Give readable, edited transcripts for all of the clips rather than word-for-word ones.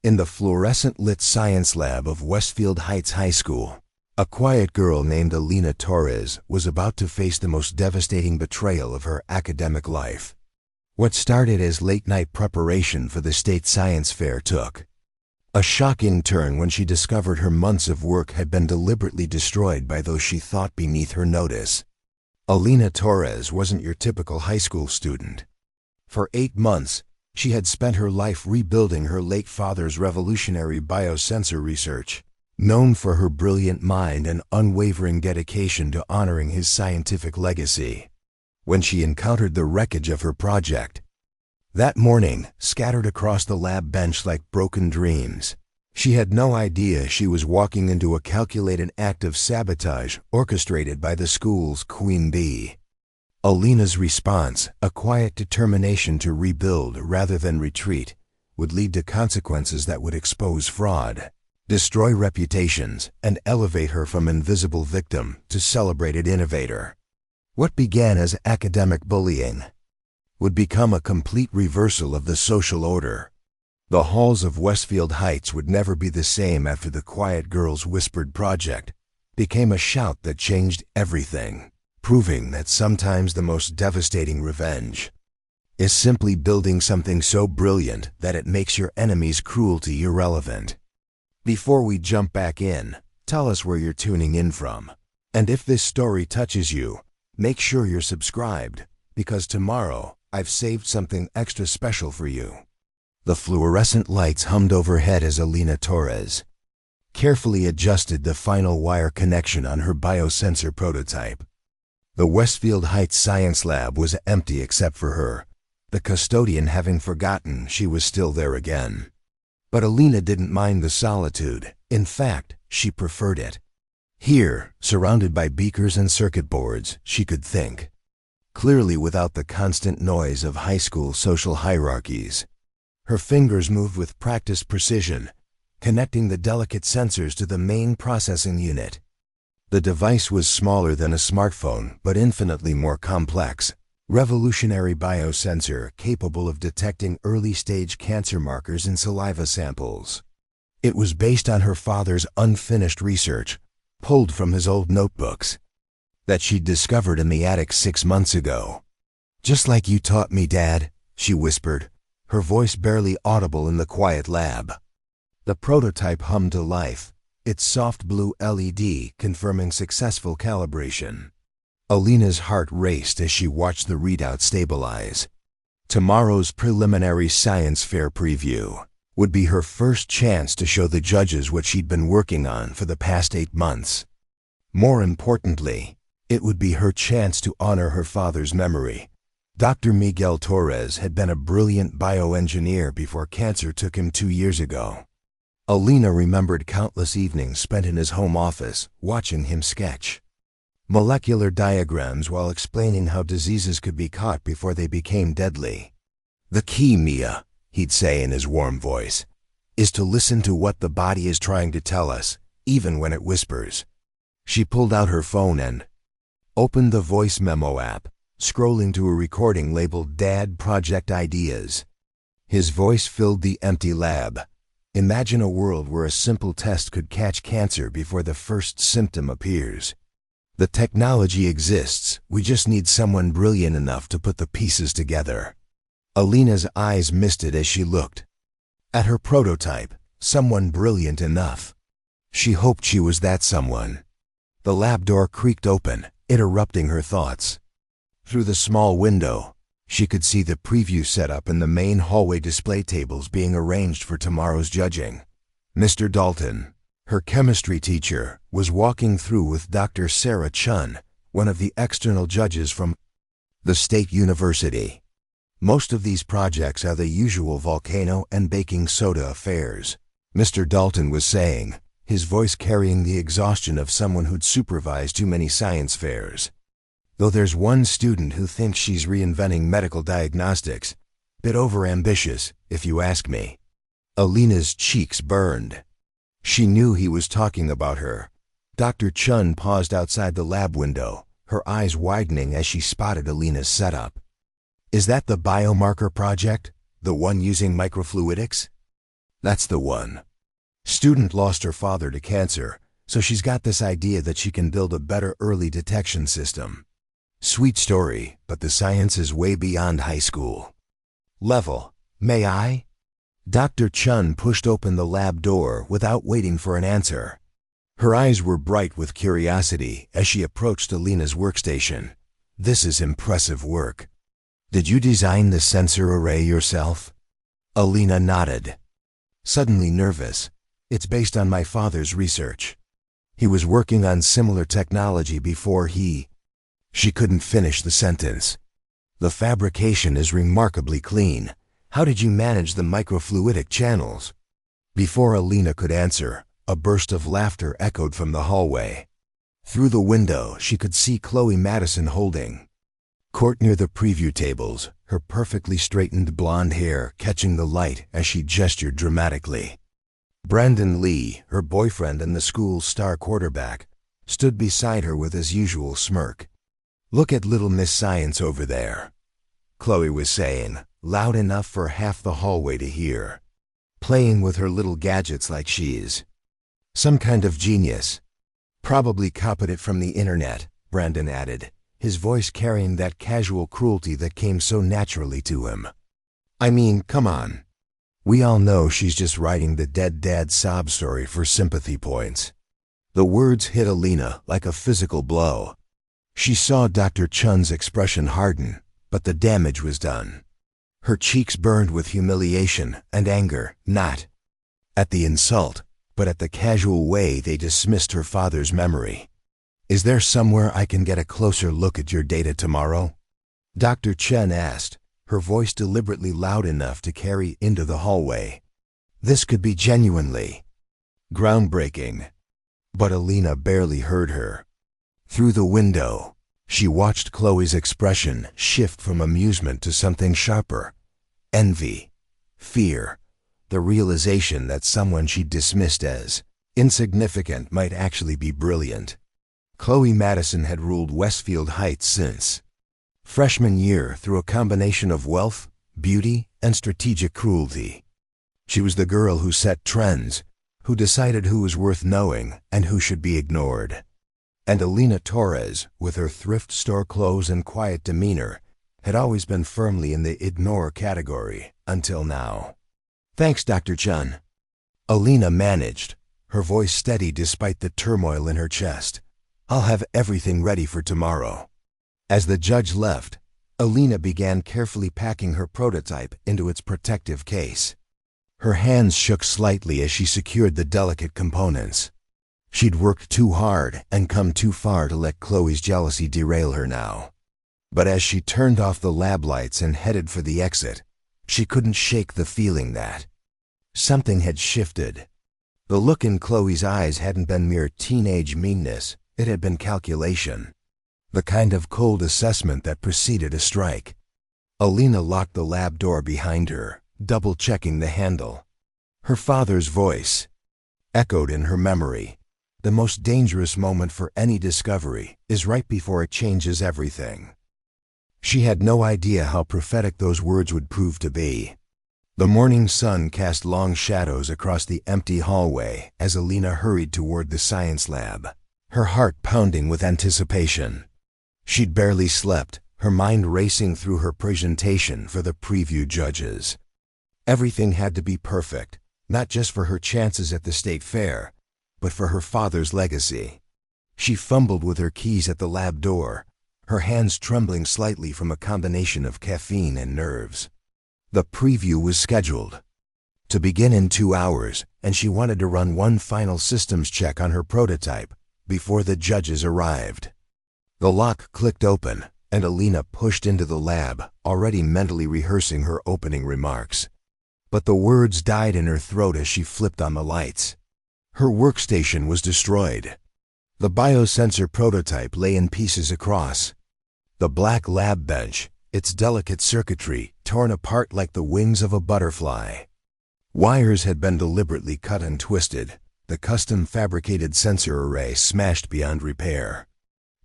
In the fluorescent-lit science lab of Westfield Heights High School, a quiet girl named Alina Torres was about to face the most devastating betrayal of her academic life. What started as late-night preparation for the state science fair took a shocking turn when she discovered her months of work had been deliberately destroyed by those she thought beneath her notice. Alina Torres wasn't your typical high school student. For 8 months, she had spent her life rebuilding her late father's revolutionary biosensor research. Known for her brilliant mind and unwavering dedication to honoring his scientific legacy. When she encountered the wreckage of her project, that morning, scattered across the lab bench like broken dreams, she had no idea she was walking into a calculated act of sabotage orchestrated by the school's queen bee. Alina's response, a quiet determination to rebuild rather than retreat, would lead to consequences that would expose fraud, destroy reputations, and elevate her from invisible victim to celebrated innovator. What began as academic bullying would become a complete reversal of the social order. The halls of Westfield Heights would never be the same after the quiet girl's whispered project became a shout that changed everything, proving that sometimes the most devastating revenge is simply building something so brilliant that it makes your enemy's cruelty irrelevant. Before we jump back in, tell us where you're tuning in from. And if this story touches you, make sure you're subscribed, because tomorrow I've saved something extra special for you. The fluorescent lights hummed overhead as Alina Torres carefully adjusted the final wire connection on her biosensor prototype. The Westfield Heights Science Lab was empty except for her, the custodian having forgotten she was still there again. But Alina didn't mind the solitude. In fact, she preferred it. Here, surrounded by beakers and circuit boards, she could think clearly without the constant noise of high school social hierarchies. Her fingers moved with practiced precision, connecting the delicate sensors to the main processing unit. The device was smaller than a smartphone, but infinitely more complex. Revolutionary biosensor capable of detecting early-stage cancer markers in saliva samples. It was based on her father's unfinished research, pulled from his old notebooks, that she'd discovered in the attic 6 months ago. "Just like you taught me, Dad," she whispered, her voice barely audible in the quiet lab. The prototype hummed to life, its soft blue LED confirming successful calibration. Alina's heart raced as she watched the readout stabilize. Tomorrow's preliminary science fair preview would be her first chance to show the judges what she'd been working on for the past 8 months. More importantly, it would be her chance to honor her father's memory. Dr. Miguel Torres had been a brilliant bioengineer before cancer took him 2 years ago. Alina remembered countless evenings spent in his home office, watching him sketch molecular diagrams while explaining how diseases could be caught before they became deadly. "The key, Mia," he'd say in his warm voice, "is to listen to what the body is trying to tell us, even when it whispers." She pulled out her phone and opened the voice memo app, scrolling to a recording labeled "Dad Project Ideas." His voice filled the empty lab. "Imagine a world where a simple test could catch cancer before the first symptom appears. The technology exists, we just need someone brilliant enough to put the pieces together." Alina's eyes misted as she looked at her prototype. Someone brilliant enough. She hoped she was that someone. The lab door creaked open, interrupting her thoughts. Through the small window, she could see the preview setup and the main hallway display tables being arranged for tomorrow's judging. Mr. Dalton, her chemistry teacher, was walking through with Dr. Sarah Chun, one of the external judges from the state university. "Most of these projects are the usual volcano and baking soda affairs," Mr. Dalton was saying, his voice carrying the exhaustion of someone who'd supervised too many science fairs. "Though there's one student who thinks she's reinventing medical diagnostics. Bit overambitious, if you ask me." Alina's cheeks burned. She knew he was talking about her. Dr. Chun paused outside the lab window, her eyes widening as she spotted Alina's setup. "Is that the biomarker project? The one using microfluidics?" That's the one. Student lost her father to cancer, so she's got this idea that she can build a better early detection system. Sweet story, but the science is way beyond high school level. May I? Dr. Chun pushed open the lab door without waiting for an answer. Her eyes were bright with curiosity as she approached Alina's workstation. This is impressive work. Did you design the sensor array yourself? Alina nodded. Suddenly nervous. It's based on my father's research. He was working on similar technology before She couldn't finish the sentence. The fabrication is remarkably clean. How did you manage the microfluidic channels? Before Alina could answer, a burst of laughter echoed from the hallway. Through the window, she could see Chloe Madison holding court near the preview tables, her perfectly straightened blonde hair catching the light as she gestured dramatically. Brandon Lee, her boyfriend and the school's star quarterback, stood beside her with his usual smirk. Look at little Miss Science over there, Chloe was saying, loud enough for half the hallway to hear. Playing with her little gadgets like she's some kind of genius. Probably copied it from the internet, Brandon added, his voice carrying that casual cruelty that came so naturally to him. I mean, come on. We all know she's just writing the dead dad sob story for sympathy points. The words hit Alina like a physical blow. She saw Dr. Chun's expression harden, but the damage was done. Her cheeks burned with humiliation and anger, not at the insult, but at the casual way they dismissed her father's memory. Is there somewhere I can get a closer look at your data tomorrow? Dr. Chen asked, her voice deliberately loud enough to carry into the hallway. This could be genuinely groundbreaking. But Alina barely heard her. Through the window, she watched Chloe's expression shift from amusement to something sharper. Envy, fear, the realization that someone she dismissed as insignificant might actually be brilliant. Chloe Madison had ruled Westfield Heights since freshman year through a combination of wealth, beauty, and strategic cruelty. She was the girl who set trends, who decided who was worth knowing and who should be ignored. And Alina Torres, with her thrift store clothes and quiet demeanor, had always been firmly in the ignore category, until now. Thanks, Dr. Chun. Alina managed, her voice steady despite the turmoil in her chest. I'll have everything ready for tomorrow. As the judge left, Alina began carefully packing her prototype into its protective case. Her hands shook slightly as she secured the delicate components. She'd worked too hard and come too far to let Chloe's jealousy derail her now. But as she turned off the lab lights and headed for the exit, she couldn't shake the feeling that something had shifted. The look in Chloe's eyes hadn't been mere teenage meanness, it had been calculation. The kind of cold assessment that preceded a strike. Alina locked the lab door behind her, double-checking the handle. Her father's voice echoed in her memory. The most dangerous moment for any discovery is right before it changes everything. She had no idea how prophetic those words would prove to be. The morning sun cast long shadows across the empty hallway as Alina hurried toward the science lab, her heart pounding with anticipation. She'd barely slept, her mind racing through her presentation for the preview judges. Everything had to be perfect, not just for her chances at the state fair, but for her father's legacy. She fumbled with her keys at the lab door, her hands trembling slightly from a combination of caffeine and nerves. The preview was scheduled to begin in 2 hours, and she wanted to run one final systems check on her prototype before the judges arrived. The lock clicked open, and Alina pushed into the lab, already mentally rehearsing her opening remarks. But the words died in her throat as she flipped on the lights. Her workstation was destroyed. The biosensor prototype lay in pieces across the black lab bench, its delicate circuitry torn apart like the wings of a butterfly. Wires had been deliberately cut and twisted, the custom-fabricated sensor array smashed beyond repair.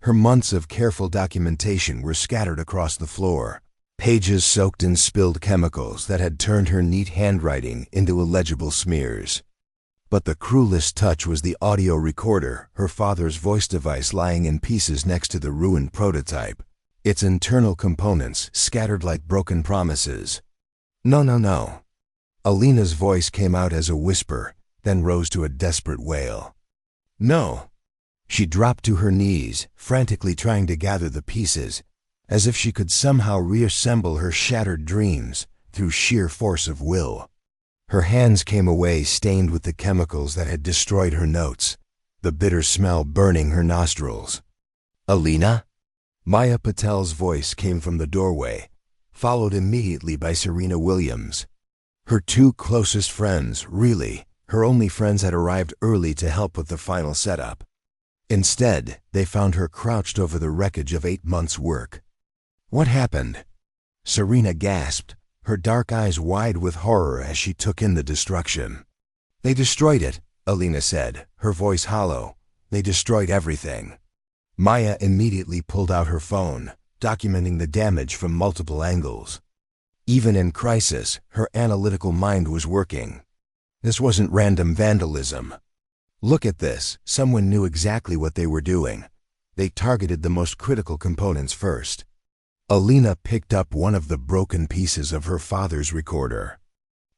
Her months of careful documentation were scattered across the floor, pages soaked in spilled chemicals that had turned her neat handwriting into illegible smears. But the cruelest touch was the audio recorder, her father's voice device lying in pieces next to the ruined prototype, its internal components scattered like broken promises. No, no, no. Alina's voice came out as a whisper, then rose to a desperate wail. No. She dropped to her knees, frantically trying to gather the pieces, as if she could somehow reassemble her shattered dreams through sheer force of will. Her hands came away stained with the chemicals that had destroyed her notes, the bitter smell burning her nostrils. Alina? Maya Patel's voice came from the doorway, followed immediately by Serena Williams. Her two closest friends, really, her only friends, had arrived early to help with the final setup. Instead, they found her crouched over the wreckage of 8 months' work. What happened? Serena gasped, her dark eyes wide with horror as she took in the destruction. They destroyed it, Alina said, her voice hollow. They destroyed everything. Maya immediately pulled out her phone, documenting the damage from multiple angles. Even in crisis, her analytical mind was working. This wasn't random vandalism. Look at this, someone knew exactly what they were doing. They targeted the most critical components first. Alina picked up one of the broken pieces of her father's recorder.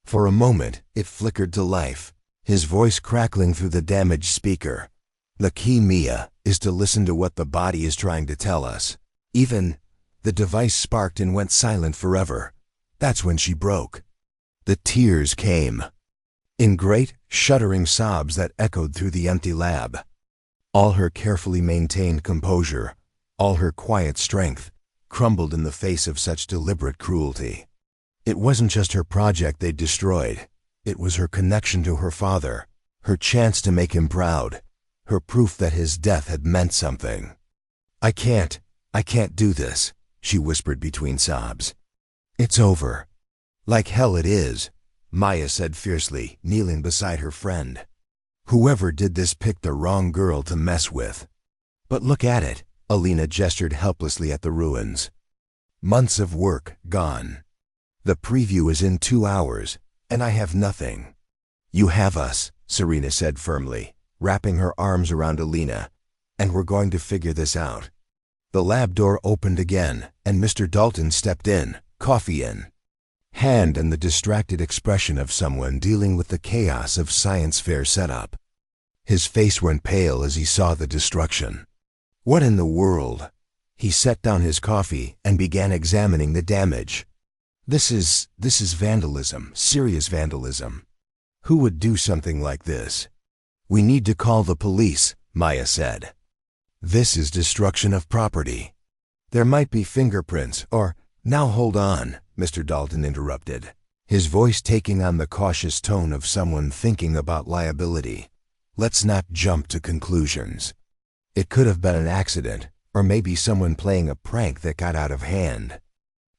For a moment, it flickered to life, his voice crackling through the damaged speaker. The key, Mia, is to listen to what the body is trying to tell us. The device sparked and went silent forever. That's when she broke. The tears came, in great, shuddering sobs that echoed through the empty lab. All her carefully maintained composure, all her quiet strength, crumbled in the face of such deliberate cruelty. It wasn't just her project they'd destroyed. It was her connection to her father, her chance to make him proud, her proof that his death had meant something. I can't do this, she whispered between sobs. It's over. Like hell it is, Maya said fiercely, kneeling beside her friend. Whoever did this picked the wrong girl to mess with. But look at it, Alina gestured helplessly at the ruins. Months of work gone. The preview is in 2 hours, and I have nothing. You have us, Serena said firmly, wrapping her arms around Alina, and we're going to figure this out. The lab door opened again, and Mr. Dalton stepped in, coffee in hand and the distracted expression of someone dealing with the chaos of science fair setup. His face went pale as he saw the destruction. What in the world? He set down his coffee and began examining the damage. This is vandalism, serious vandalism. Who would do something like this? We need to call the police, Maya said. This is destruction of property. There might be fingerprints or— Now hold on, Mr. Dalton interrupted, his voice taking on the cautious tone of someone thinking about liability. Let's not jump to conclusions. It could have been an accident, or maybe someone playing a prank that got out of hand.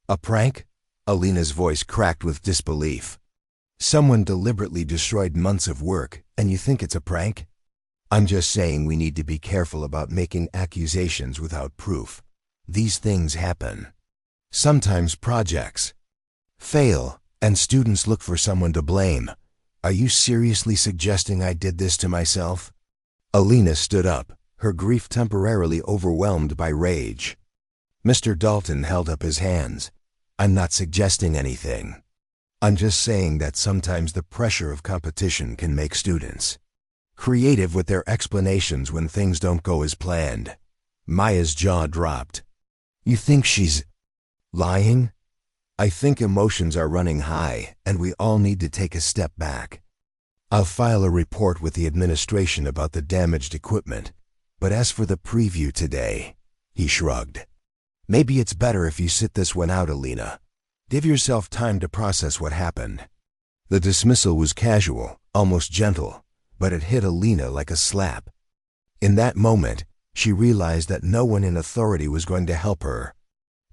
A prank? Alina's voice cracked with disbelief. Someone deliberately destroyed months of work, and you think it's a prank? I'm just saying we need to be careful about making accusations without proof. These things happen. Sometimes projects fail, and students look for someone to blame. Are you seriously suggesting I did this to myself? Alina stood up, her grief temporarily overwhelmed by rage. Mr. Dalton held up his hands. I'm not suggesting anything. I'm just saying that sometimes the pressure of competition can make students creative with their explanations when things don't go as planned. Maya's jaw dropped. You think she's lying? I think emotions are running high, and we all need to take a step back. I'll file a report with the administration about the damaged equipment, but as for the preview today, he shrugged. Maybe it's better if you sit this one out, Alina. Give yourself time to process what happened. The dismissal was casual, almost gentle, but it hit Alina like a slap. In that moment, she realized that no one in authority was going to help her.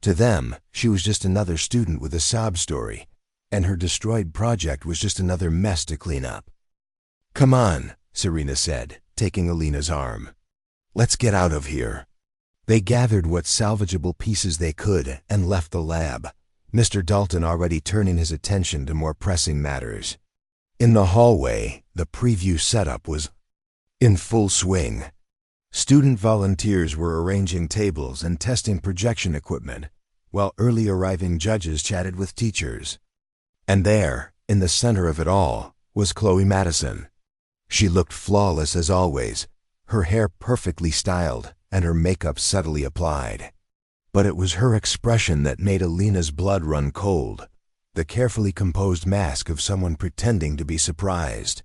To them, she was just another student with a sob story, and her destroyed project was just another mess to clean up. Come on, Serena said, taking Alina's arm. Let's get out of here. They gathered what salvageable pieces they could and left the lab, Mr. Dalton already turning his attention to more pressing matters. In the hallway, the preview setup was in full swing. Student volunteers were arranging tables and testing projection equipment, while early arriving judges chatted with teachers. And there, in the center of it all, was Chloe Madison. She looked flawless as always, her hair perfectly styled and her makeup subtly applied. But it was her expression that made Alina's blood run cold, the carefully composed mask of someone pretending to be surprised.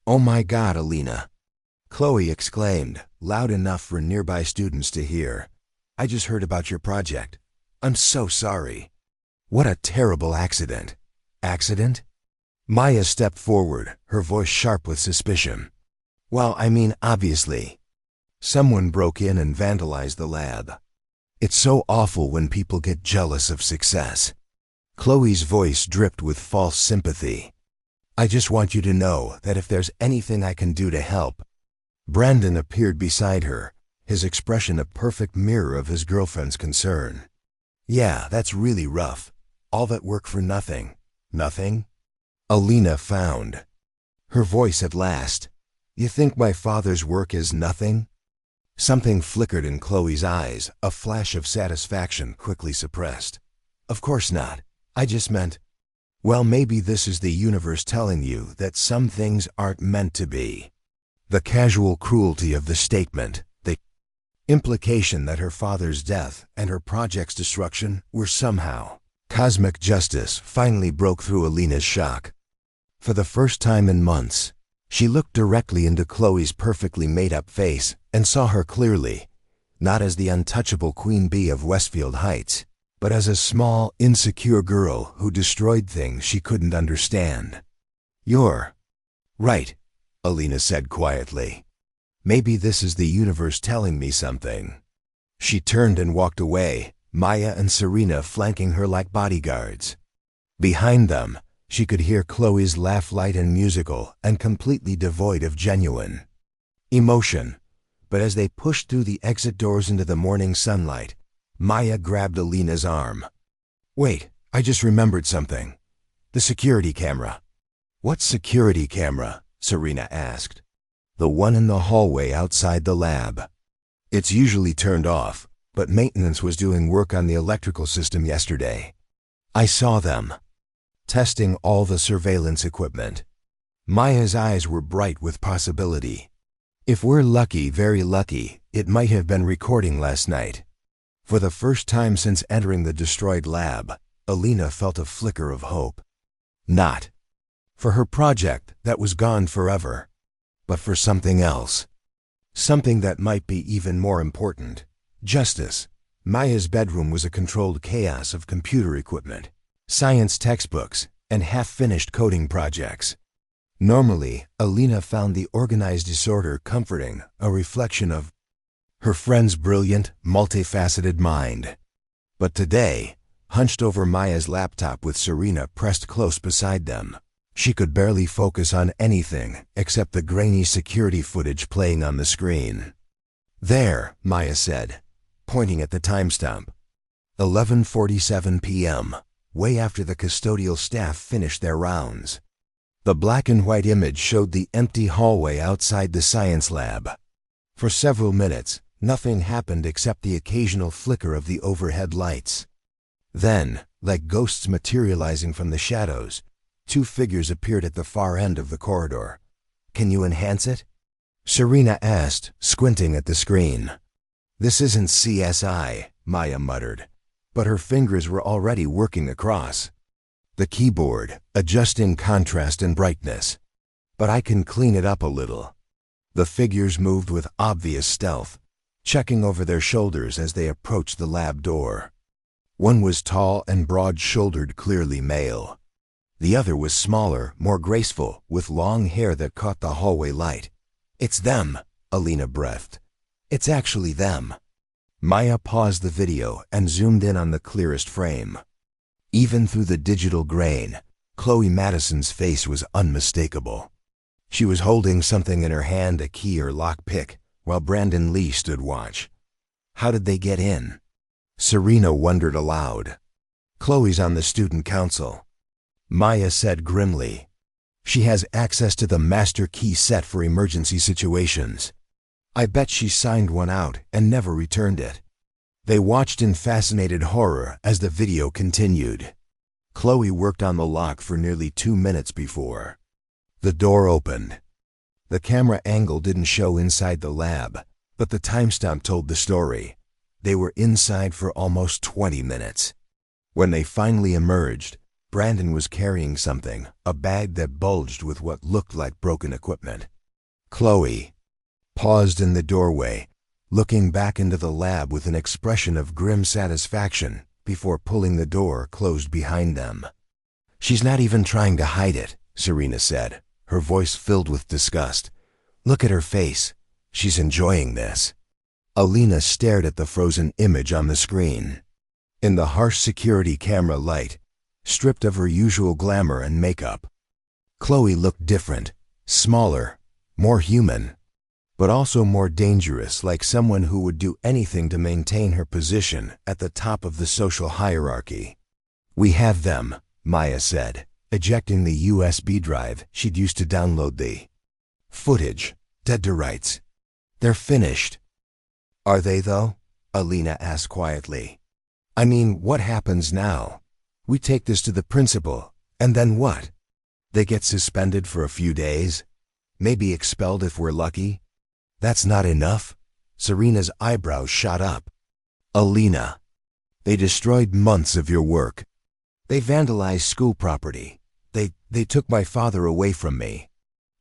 "Oh my God, Alina!" Chloe exclaimed, loud enough for nearby students to hear. "I just heard about your project. I'm so sorry." "What a terrible accident." "Accident?" Maya stepped forward, her voice sharp with suspicion. "Well, I mean, obviously. Someone broke in and vandalized the lab. It's so awful when people get jealous of success." Chloe's voice dripped with false sympathy. "I just want you to know that if there's anything I can do to help." Brandon appeared beside her, his expression a perfect mirror of his girlfriend's concern. "Yeah, that's really rough. All that work for nothing." "Nothing?" Alina frowned. Her voice at last. "You think my father's work is nothing?" Something flickered in Chloe's eyes, a flash of satisfaction quickly suppressed. "Of course not. I just meant, well, maybe this is the universe telling you that some things aren't meant to be." The casual cruelty of the statement, the implication that her father's death and her project's destruction were somehow cosmic justice, finally broke through Alina's shock. For the first time in months, she looked directly into Chloe's perfectly made-up face and saw her clearly, not as the untouchable queen bee of Westfield Heights, but as a small, insecure girl who destroyed things she couldn't understand. "You're right," Alina said quietly. "Maybe this is the universe telling me something." She turned and walked away, Maya and Serena flanking her like bodyguards. Behind them, she could hear Chloe's laugh, light and musical and completely devoid of genuine emotion. But as they pushed through the exit doors into the morning sunlight, Maya grabbed Alina's arm. "Wait, I just remembered something. The security camera." "What security camera?" Serena asked. "The one in the hallway outside the lab. It's usually turned off, but maintenance was doing work on the electrical system yesterday. I saw them testing all the surveillance equipment." Maya's eyes were bright with possibility. "If we're lucky, very lucky, it might have been recording last night." For the first time since entering the destroyed lab, Alina felt a flicker of hope. Not for her project that was gone forever, but for something else. Something that might be even more important. Justice. Maya's bedroom was a controlled chaos of computer equipment, science textbooks, and half-finished coding projects. Normally, Alina found the organized disorder comforting, a reflection of her friend's brilliant, multifaceted mind. But today, hunched over Maya's laptop with Serena pressed close beside them, she could barely focus on anything except the grainy security footage playing on the screen. "There," Maya said, pointing at the timestamp. 11:47 p.m., way after the custodial staff finished their rounds. The black and white image showed the empty hallway outside the science lab. For several minutes, nothing happened except the occasional flicker of the overhead lights. Then, like ghosts materializing from the shadows, two figures appeared at the far end of the corridor. "Can you enhance it?" Serena asked, squinting at the screen. "This isn't CSI," Maya muttered, but her fingers were already working across the keyboard, adjusting contrast and brightness. "But I can clean it up a little." The figures moved with obvious stealth, checking over their shoulders as they approached the lab door. One was tall and broad-shouldered, clearly male. The other was smaller, more graceful, with long hair that caught the hallway light. "It's them," Alina breathed. "It's actually them." Maya paused the video and zoomed in on the clearest frame. Even through the digital grain, Chloe Madison's face was unmistakable. She was holding something in her hand, a key or lockpick, while Brandon Lee stood watch. How did they get in? Serena wondered aloud. Chloe's on the student council, Maya said grimly. She has access to the master key set for emergency situations. I bet she signed one out and never returned it. They watched in fascinated horror as the video continued. Chloe worked on the lock for nearly 2 minutes before the door opened. The camera angle didn't show inside the lab, but the timestamp told the story. They were inside for almost 20 minutes. When they finally emerged, Brandon was carrying something, a bag that bulged with what looked like broken equipment. Chloe paused in the doorway, looking back into the lab with an expression of grim satisfaction before pulling the door closed behind them. She's not even trying to hide it, Serena said, her voice filled with disgust. Look at her face. She's enjoying this. Alina stared at the frozen image on the screen. In the harsh security camera light, stripped of her usual glamour and makeup, Chloe looked different, smaller, more human, but also more dangerous, like someone who would do anything to maintain her position at the top of the social hierarchy. We have them, Maya said, ejecting the USB drive she'd used to download the footage. Dead to rights. They're finished. Are they, though? Alina asked quietly. I mean, what happens now? We take this to the principal, and then what? They get suspended for a few days? Maybe expelled if we're lucky? That's not enough? Serena's eyebrows shot up. Alina, they destroyed months of your work. They vandalized school property. They took my father away from me.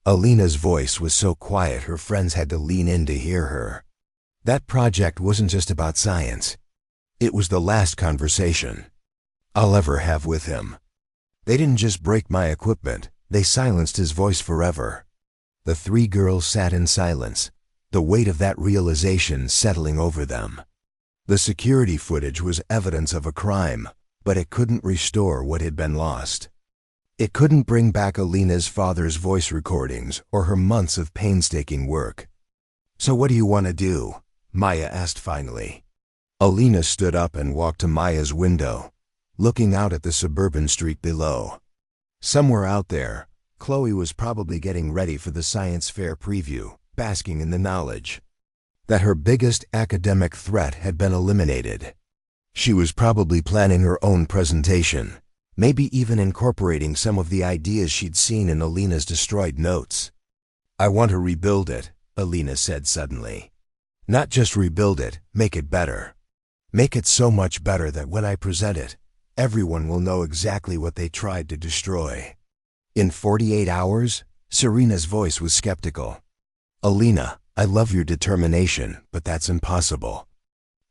Alina's voice was so quiet her friends had to lean in to hear her. That project wasn't just about science. It was the last conversation I'll ever have with him. They didn't just break my equipment, they silenced his voice forever. The 3 girls sat in silence, the weight of that realization settling over them. The security footage was evidence of a crime, but it couldn't restore what had been lost. It couldn't bring back Alina's father's voice recordings or her months of painstaking work. So what do you want to do? Maya asked finally. Alina stood up and walked to Maya's window, looking out at the suburban street below. Somewhere out there, Chloe was probably getting ready for the science fair preview, basking in the knowledge that her biggest academic threat had been eliminated. She was probably planning her own presentation, maybe even incorporating some of the ideas she'd seen in Alina's destroyed notes. I want to rebuild it, Alina said suddenly. Not just rebuild it, make it better. Make it so much better that when I present it, everyone will know exactly what they tried to destroy. In 48 hours? Serena's voice was skeptical. Alina, I love your determination, but that's impossible.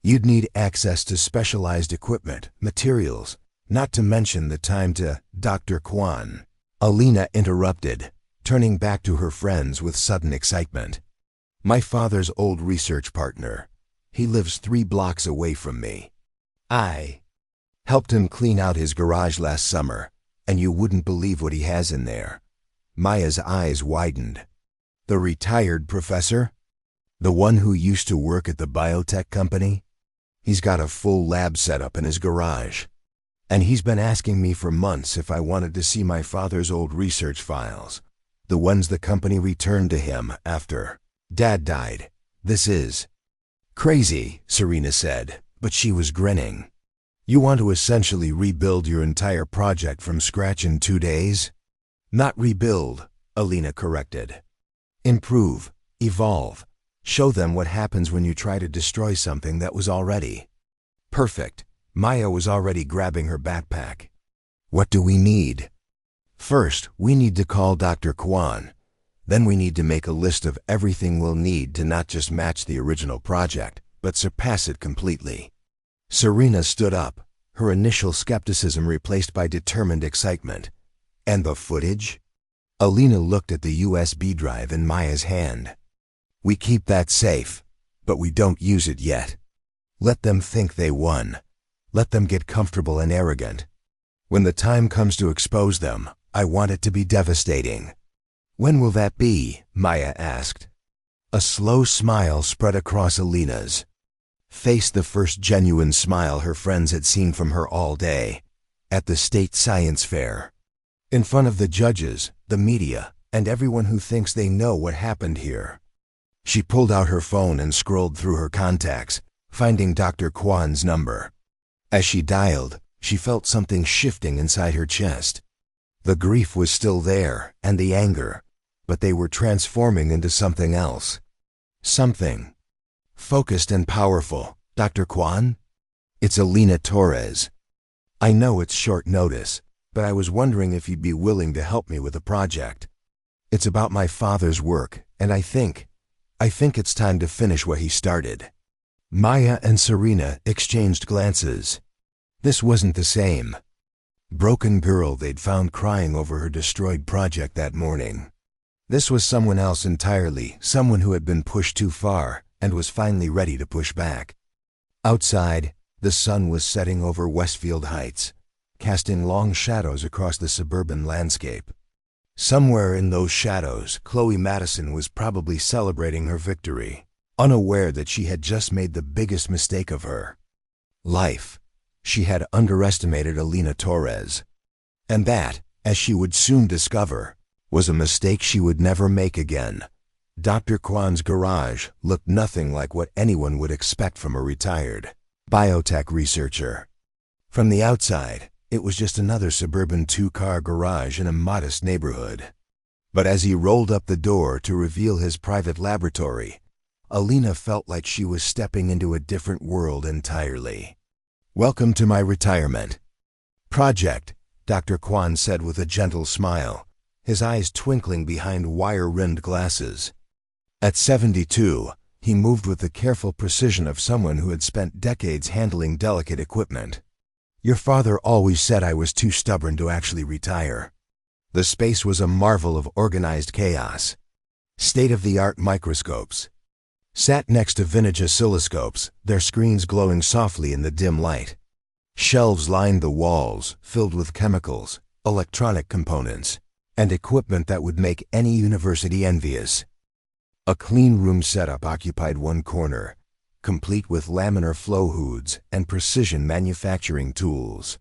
You'd need access to specialized equipment, materials, not to mention the time to Dr. Kwan. Alina interrupted, turning back to her friends with sudden excitement. My father's old research partner. He lives 3 blocks away from me. I helped him clean out his garage last summer, and you wouldn't believe what he has in there. Maya's eyes widened. The retired professor? The one who used to work at the biotech company? He's got a full lab setup in his garage. And he's been asking me for months if I wanted to see my father's old research files, the ones the company returned to him after Dad died. This is crazy, Serena said, but she was grinning. You want to essentially rebuild your entire project from scratch in 2 days? Not rebuild, Alina corrected. Improve, evolve, show them what happens when you try to destroy something that was already perfect. Maya was already grabbing her backpack. What do we need? First, we need to call Dr. Kwan. Then we need to make a list of everything we'll need to not just match the original project, but surpass it completely. Serena stood up, her initial skepticism replaced by determined excitement. And the footage? Alina looked at the USB drive in Maya's hand. We keep that safe, but we don't use it yet. Let them think they won. Let them get comfortable and arrogant. When the time comes to expose them, I want it to be devastating. When will that be? Maya asked. A slow smile spread across Alina's face, the first genuine smile her friends had seen from her all day. at the state science fair. In front of the judges, the media, and everyone who thinks they know what happened here. She pulled out her phone and scrolled through her contacts, finding Dr. Kwan's number. As she dialed, she felt something shifting inside her chest. The grief was still there, and the anger, but they were transforming into something else. Something focused and powerful. Dr. Kwan? It's Alina Torres. I know it's short notice, but I was wondering if you'd be willing to help me with a project. It's about my father's work, and I think it's time to finish what he started. Maya and Serena exchanged glances. This wasn't the same broken girl they'd found crying over her destroyed project that morning. This was someone else entirely, someone who had been pushed too far and was finally ready to push back. Outside, the sun was setting over Westfield Heights, casting long shadows across the suburban landscape. Somewhere in those shadows, Chloe Madison was probably celebrating her victory, unaware that she had just made the biggest mistake of her life. She had underestimated Alina Torres. And that, as she would soon discover, was a mistake she would never make again. Dr. Kwan's garage looked nothing like what anyone would expect from a retired biotech researcher. From the outside, it was just another suburban two-car garage in a modest neighborhood. But as he rolled up the door to reveal his private laboratory, Alina felt like she was stepping into a different world entirely. "Welcome to my retirement project," Dr. Kwan said with a gentle smile, his eyes twinkling behind wire-rimmed glasses. At 72, he moved with the careful precision of someone who had spent decades handling delicate equipment. "Your father always said I was too stubborn to actually retire." The space was a marvel of organized chaos. State-of-the-art microscopes sat next to vintage oscilloscopes, their screens glowing softly in the dim light. Shelves lined the walls, filled with chemicals, electronic components, and equipment that would make any university envious. A clean room setup occupied one corner, complete with laminar flow hoods and precision manufacturing tools.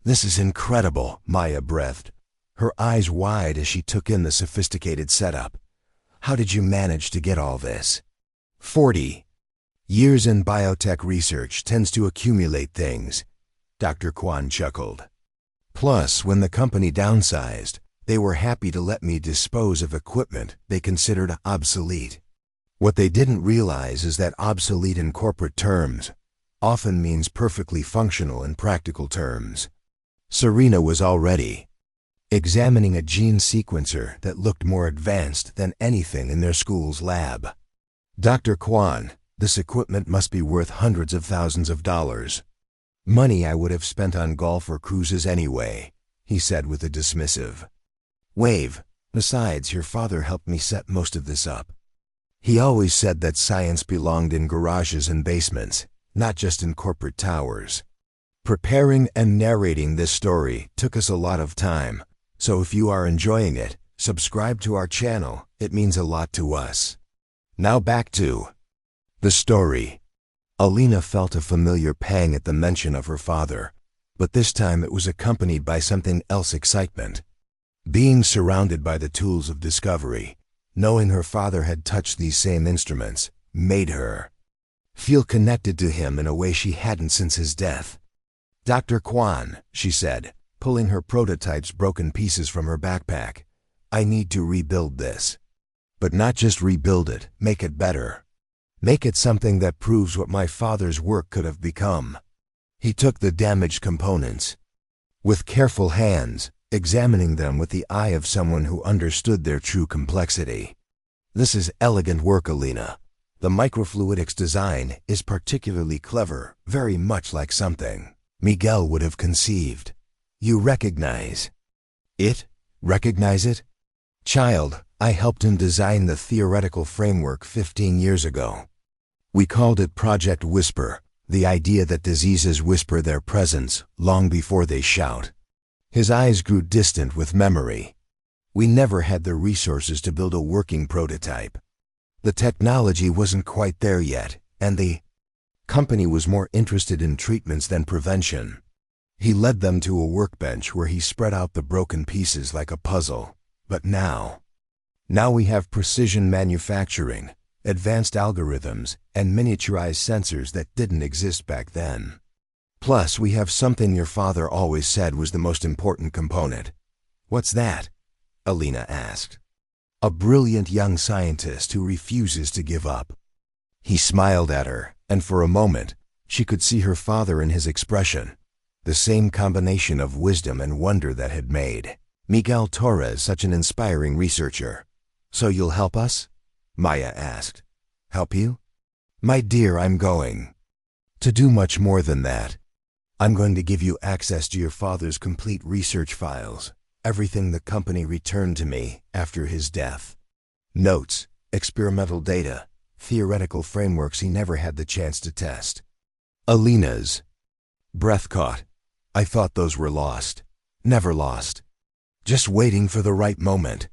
"This is incredible," Maya breathed, her eyes wide as she took in the sophisticated setup. "How did you manage to get all this?" 40 years in biotech research tends to accumulate things, Dr. Kwan chuckled. "Plus, when the company downsized, they were happy to let me dispose of equipment they considered obsolete. What they didn't realize is that obsolete in corporate terms often means perfectly functional in practical terms." Serena was already examining a gene sequencer that looked more advanced than anything in their school's lab. "Dr. Kwan, this equipment must be worth hundreds of thousands of dollars. Money I would have spent on golf or cruises anyway," he said with a dismissive wave. "Besides, your father helped me set most of this up. He always said that science belonged in garages and basements, not just in corporate towers." Preparing and narrating this story took us a lot of time, so if you are enjoying it, subscribe to our channel. It means a lot to us. Now back to the story. Alina felt a familiar pang at the mention of her father, but this time it was accompanied by something else: excitement. Being surrounded by the tools of discovery, knowing her father had touched these same instruments, made her feel connected to him in a way she hadn't since his death. "Dr. Kwan," she said, pulling her prototype's broken pieces from her backpack, "I need to rebuild this. But not just rebuild it, make it better. Make it something that proves what my father's work could have become." He took the damaged components with careful hands, examining them with the eye of someone who understood their true complexity. "This is elegant work, Alina. The microfluidics design is particularly clever, very much like something Miguel would have conceived. You recognize it? Recognize it? Child, I helped him design the theoretical framework 15 years ago. We called it Project Whisper, the idea that diseases whisper their presence long before they shout." His eyes grew distant with memory. "We never had the resources to build a working prototype. The technology wasn't quite there yet, and the company was more interested in treatments than prevention." He led them to a workbench where he spread out the broken pieces like a puzzle. But now we have precision manufacturing, advanced algorithms, and miniaturized sensors that didn't exist back then. Plus, we have something your father always said was the most important component. What's that? Alina asked. A brilliant young scientist who refuses to give up. He smiled at her, and for a moment, she could see her father in his expression, the same combination of wisdom and wonder that had made Miguel Torres such an inspiring researcher. So you'll help us? Maya asked. Help you? My dear, I'm going to do much more than that. I'm going to give you access to your father's complete research files, everything the company returned to me after his death. Notes, experimental data, theoretical frameworks he never had the chance to test. Alina's breath caught. I thought those were lost. Never lost. Just waiting for the right moment.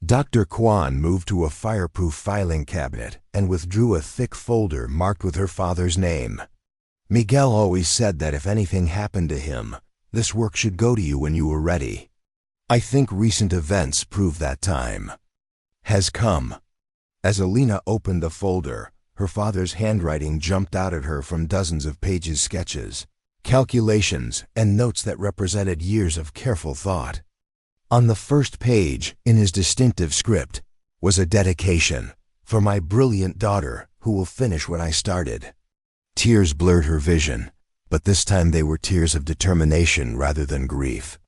Dr. Kwan moved to a fireproof filing cabinet and withdrew a thick folder marked with her father's name. Miguel always said that if anything happened to him, this work should go to you when you were ready. I think recent events prove that time has come. As Alina opened the folder, her father's handwriting jumped out at her from dozens of pages sketches, calculations, and notes that represented years of careful thought. On the first page, in his distinctive script, was a dedication for my brilliant daughter who will finish what I started. Tears blurred her vision, but this time they were tears of determination rather than grief.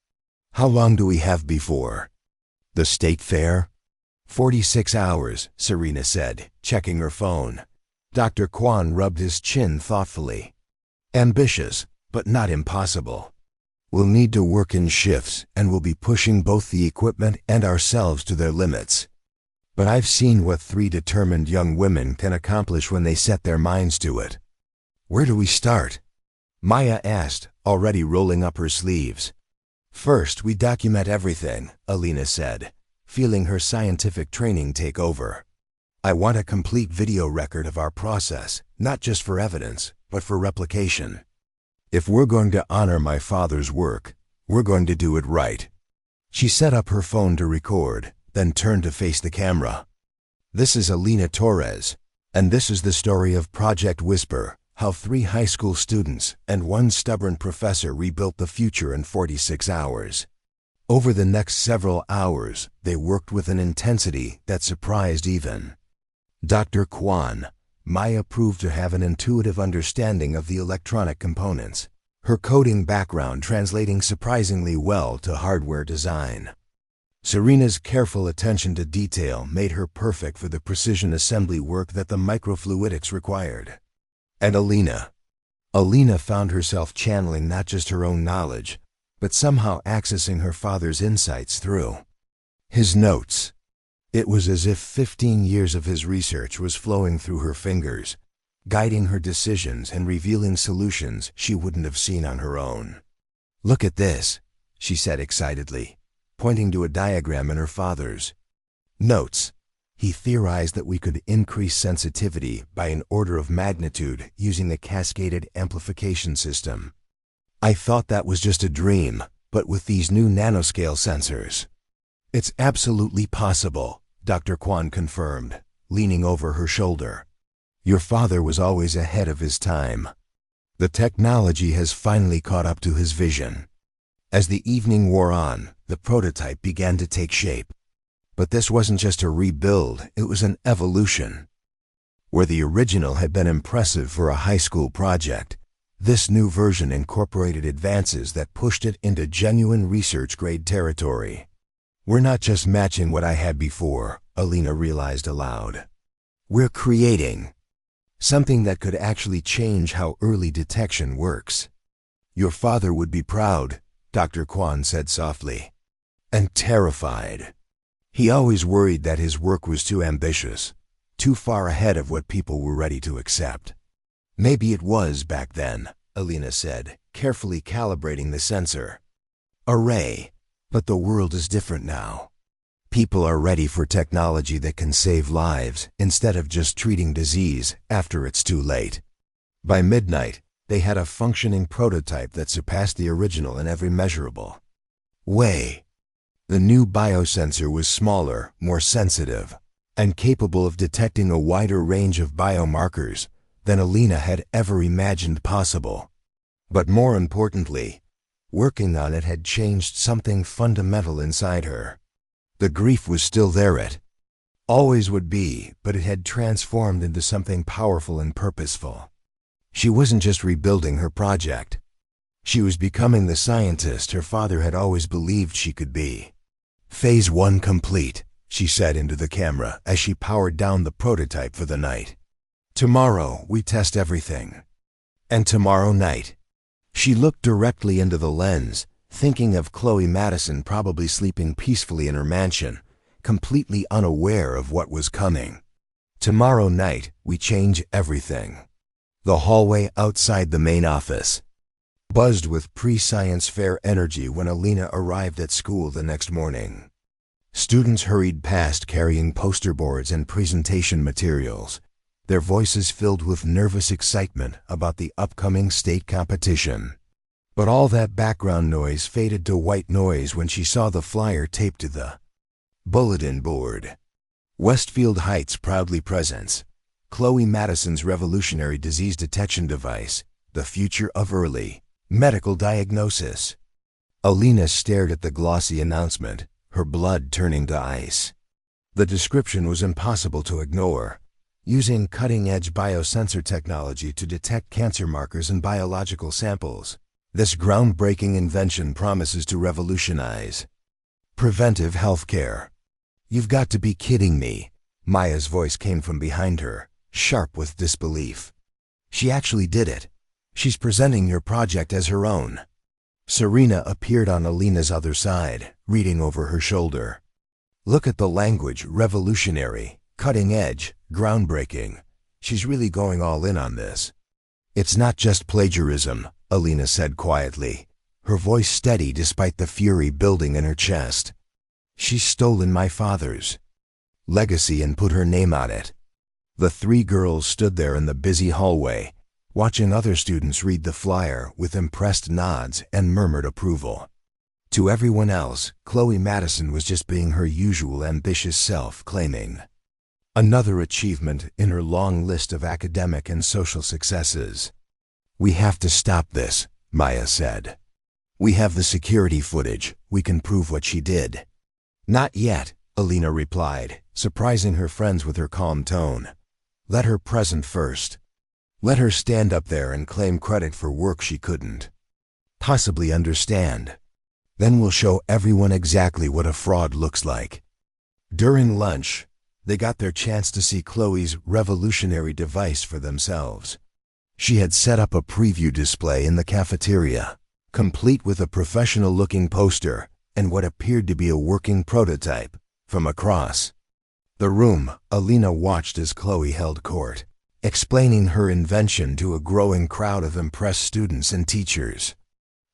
How long do we have before the state fair? 46 hours, Serena said, checking her phone. Dr. Kwan rubbed his chin thoughtfully. Ambitious, but not impossible. We'll need to work in shifts, and we'll be pushing both the equipment and ourselves to their limits. But I've seen what 3 determined young women can accomplish when they set their minds to it. Where do we start? Maya asked, already rolling up her sleeves. First, we document everything, Alina said, feeling her scientific training take over. I want a complete video record of our process, not just for evidence, but for replication. If we're going to honor my father's work, we're going to do it right. She set up her phone to record, then turned to face the camera. This is Alina Torres, and this is the story of Project Whisper, how 3 high school students and 1 stubborn professor rebuilt the future in 46 hours. Over the next several hours, they worked with an intensity that surprised even Dr. Kwan. Maya proved to have an intuitive understanding of the electronic components, her coding background translating surprisingly well to hardware design. Serena's careful attention to detail made her perfect for the precision assembly work that the microfluidics required. And Alina found herself channeling not just her own knowledge, but somehow accessing her father's insights through his notes. It was as if 15 years of his research was flowing through her fingers, guiding her decisions and revealing solutions she wouldn't have seen on her own. Look at this, she said excitedly, pointing to a diagram in her father's notes. He theorized that we could increase sensitivity by an order of magnitude using the cascaded amplification system. I thought that was just a dream, but with these new nanoscale sensors, it's absolutely possible, Dr. Kwan confirmed, leaning over her shoulder. Your father was always ahead of his time. The technology has finally caught up to his vision. As the evening wore on, the prototype began to take shape. But this wasn't just a rebuild, it was an evolution. Where the original had been impressive for a high school project, this new version incorporated advances that pushed it into genuine research-grade territory. We're not just matching what I had before, Alina realized aloud. We're creating something that could actually change how early detection works. Your father would be proud, Dr. Kwan said softly, and terrified. He always worried that his work was too ambitious, too far ahead of what people were ready to accept. Maybe it was back then, Alina said, carefully calibrating the sensor array. But the world is different now. People are ready for technology that can save lives instead of just treating disease after it's too late. By midnight, They had a functioning prototype that surpassed the original in every measurable way. The new biosensor was smaller, more sensitive, and capable of detecting a wider range of biomarkers than Alina had ever imagined possible. But more importantly, working on it had changed something fundamental inside her. The grief was still there, it always would be, but it had transformed into something powerful and purposeful. She wasn't just rebuilding her project. She was becoming the scientist her father had always believed she could be. Phase 1 complete, she said into the camera as she powered down the prototype for the night. Tomorrow we test everything. And tomorrow night. She looked directly into the lens, thinking of Chloe Madison probably sleeping peacefully in her mansion, completely unaware of what was coming. Tomorrow night we change everything. The hallway outside the main office buzzed with pre-science fair energy when Alina arrived at school the next morning. Students hurried past carrying poster boards and presentation materials, their voices filled with nervous excitement about the upcoming state competition. But all that background noise faded to white noise when she saw the flyer taped to the bulletin board. Westfield Heights proudly presents Chloe Madison's revolutionary disease detection device, the future of early medical diagnosis. Alina stared at the glossy announcement, her blood turning to ice. The description was impossible to ignore. Using cutting-edge biosensor technology to detect cancer markers in biological samples, this groundbreaking invention promises to revolutionize preventive healthcare. You've got to be kidding me. Maya's voice came from behind her, sharp with disbelief. She actually did it. She's presenting your project as her own. Serena appeared on Alina's other side, reading over her shoulder. Look at the language, revolutionary, cutting edge, groundbreaking. She's really going all in on this. It's not just plagiarism, Alina said quietly, her voice steady despite the fury building in her chest. She's stolen my father's legacy and put her name on it. The three girls stood there in the busy hallway, watching other students read the flyer with impressed nods and murmured approval. To everyone else, Chloe Madison was just being her usual ambitious self, claiming another achievement in her long list of academic and social successes. We have to stop this, Maya said. We have the security footage. We can prove what she did. Not yet, Alina replied, surprising her friends with her calm tone. Let her present first. Let her stand up there and claim credit for work she couldn't possibly understand. Then we'll show everyone exactly what a fraud looks like. During lunch, they got their chance to see Chloe's revolutionary device for themselves. She had set up a preview display in the cafeteria, complete with a professional-looking poster and what appeared to be a working prototype from across the room. Alina watched as Chloe held court, explaining her invention to a growing crowd of impressed students and teachers.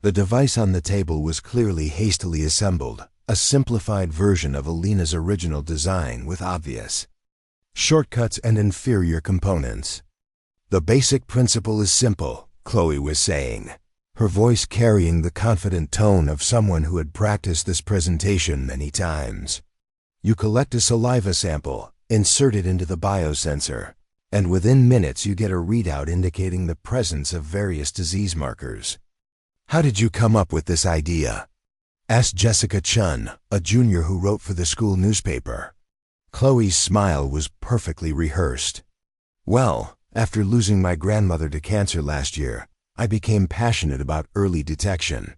The device on the table was clearly hastily assembled, a simplified version of Alina's original design with obvious shortcuts and inferior components. The basic principle is simple, Chloe was saying, her voice carrying the confident tone of someone who had practiced this presentation many times. You collect a saliva sample, insert it into the biosensor, and within minutes you get a readout indicating the presence of various disease markers. How did you come up with this idea? Asked Jessica Chun, a junior who wrote for the school newspaper. Chloe's smile was perfectly rehearsed. Well, after losing my grandmother to cancer last year, I became passionate about early detection.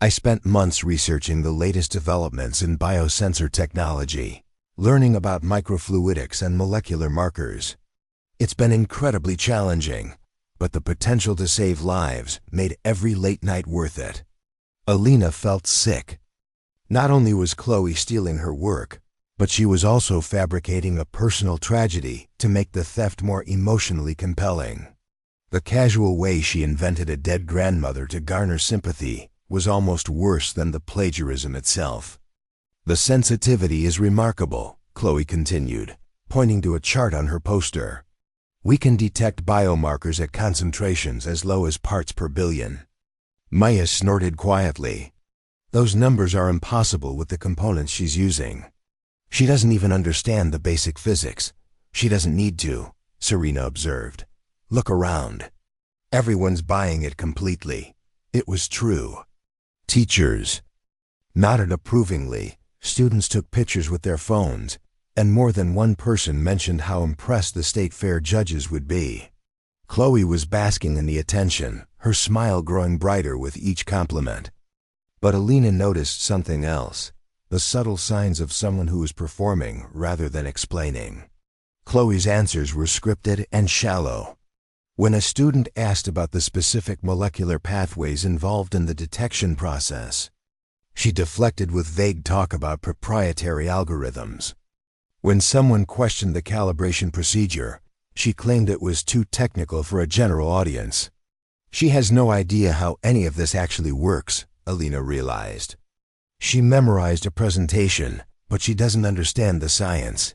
I spent months researching the latest developments in biosensor technology, learning about microfluidics and molecular markers. It's been incredibly challenging, but the potential to save lives made every late night worth it. Alina felt sick. Not only was Chloe stealing her work, but she was also fabricating a personal tragedy to make the theft more emotionally compelling. The casual way she invented a dead grandmother to garner sympathy was almost worse than the plagiarism itself. The sensitivity is remarkable, Chloe continued, pointing to a chart on her poster. We can detect biomarkers at concentrations as low as parts per billion. Maya snorted quietly. Those numbers are impossible with the components she's using. She doesn't even understand the basic physics. She doesn't need to, Serena observed. Look around. Everyone's buying it completely. It was true. Teachers nodded approvingly. Students took pictures with their phones, and more than one person mentioned how impressed the state fair judges would be. Chloe was basking in the attention, her smile growing brighter with each compliment. But Alina noticed something else, the subtle signs of someone who was performing rather than explaining. Chloe's answers were scripted and shallow. When a student asked about the specific molecular pathways involved in the detection process, she deflected with vague talk about proprietary algorithms. When someone questioned the calibration procedure, she claimed it was too technical for a general audience. She has no idea how any of this actually works, Alina realized. She memorized a presentation, but she doesn't understand the science.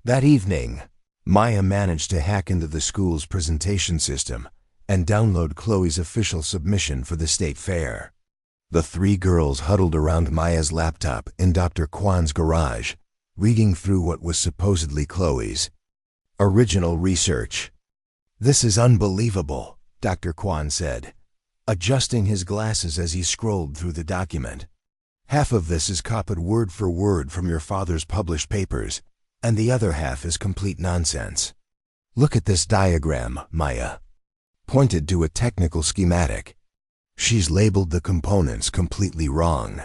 That evening, Maya managed to hack into the school's presentation system and download Chloe's official submission for the state fair. The three girls huddled around Maya's laptop in Dr. Kwan's garage, reading through what was supposedly Chloe's original research. "This is unbelievable," Dr. Kwan said, adjusting his glasses as he scrolled through the document. "Half of this is copied word for word from your father's published papers, and the other half is complete nonsense. Look at this diagram," Maya pointed to a technical schematic. "She's labeled the components completely wrong.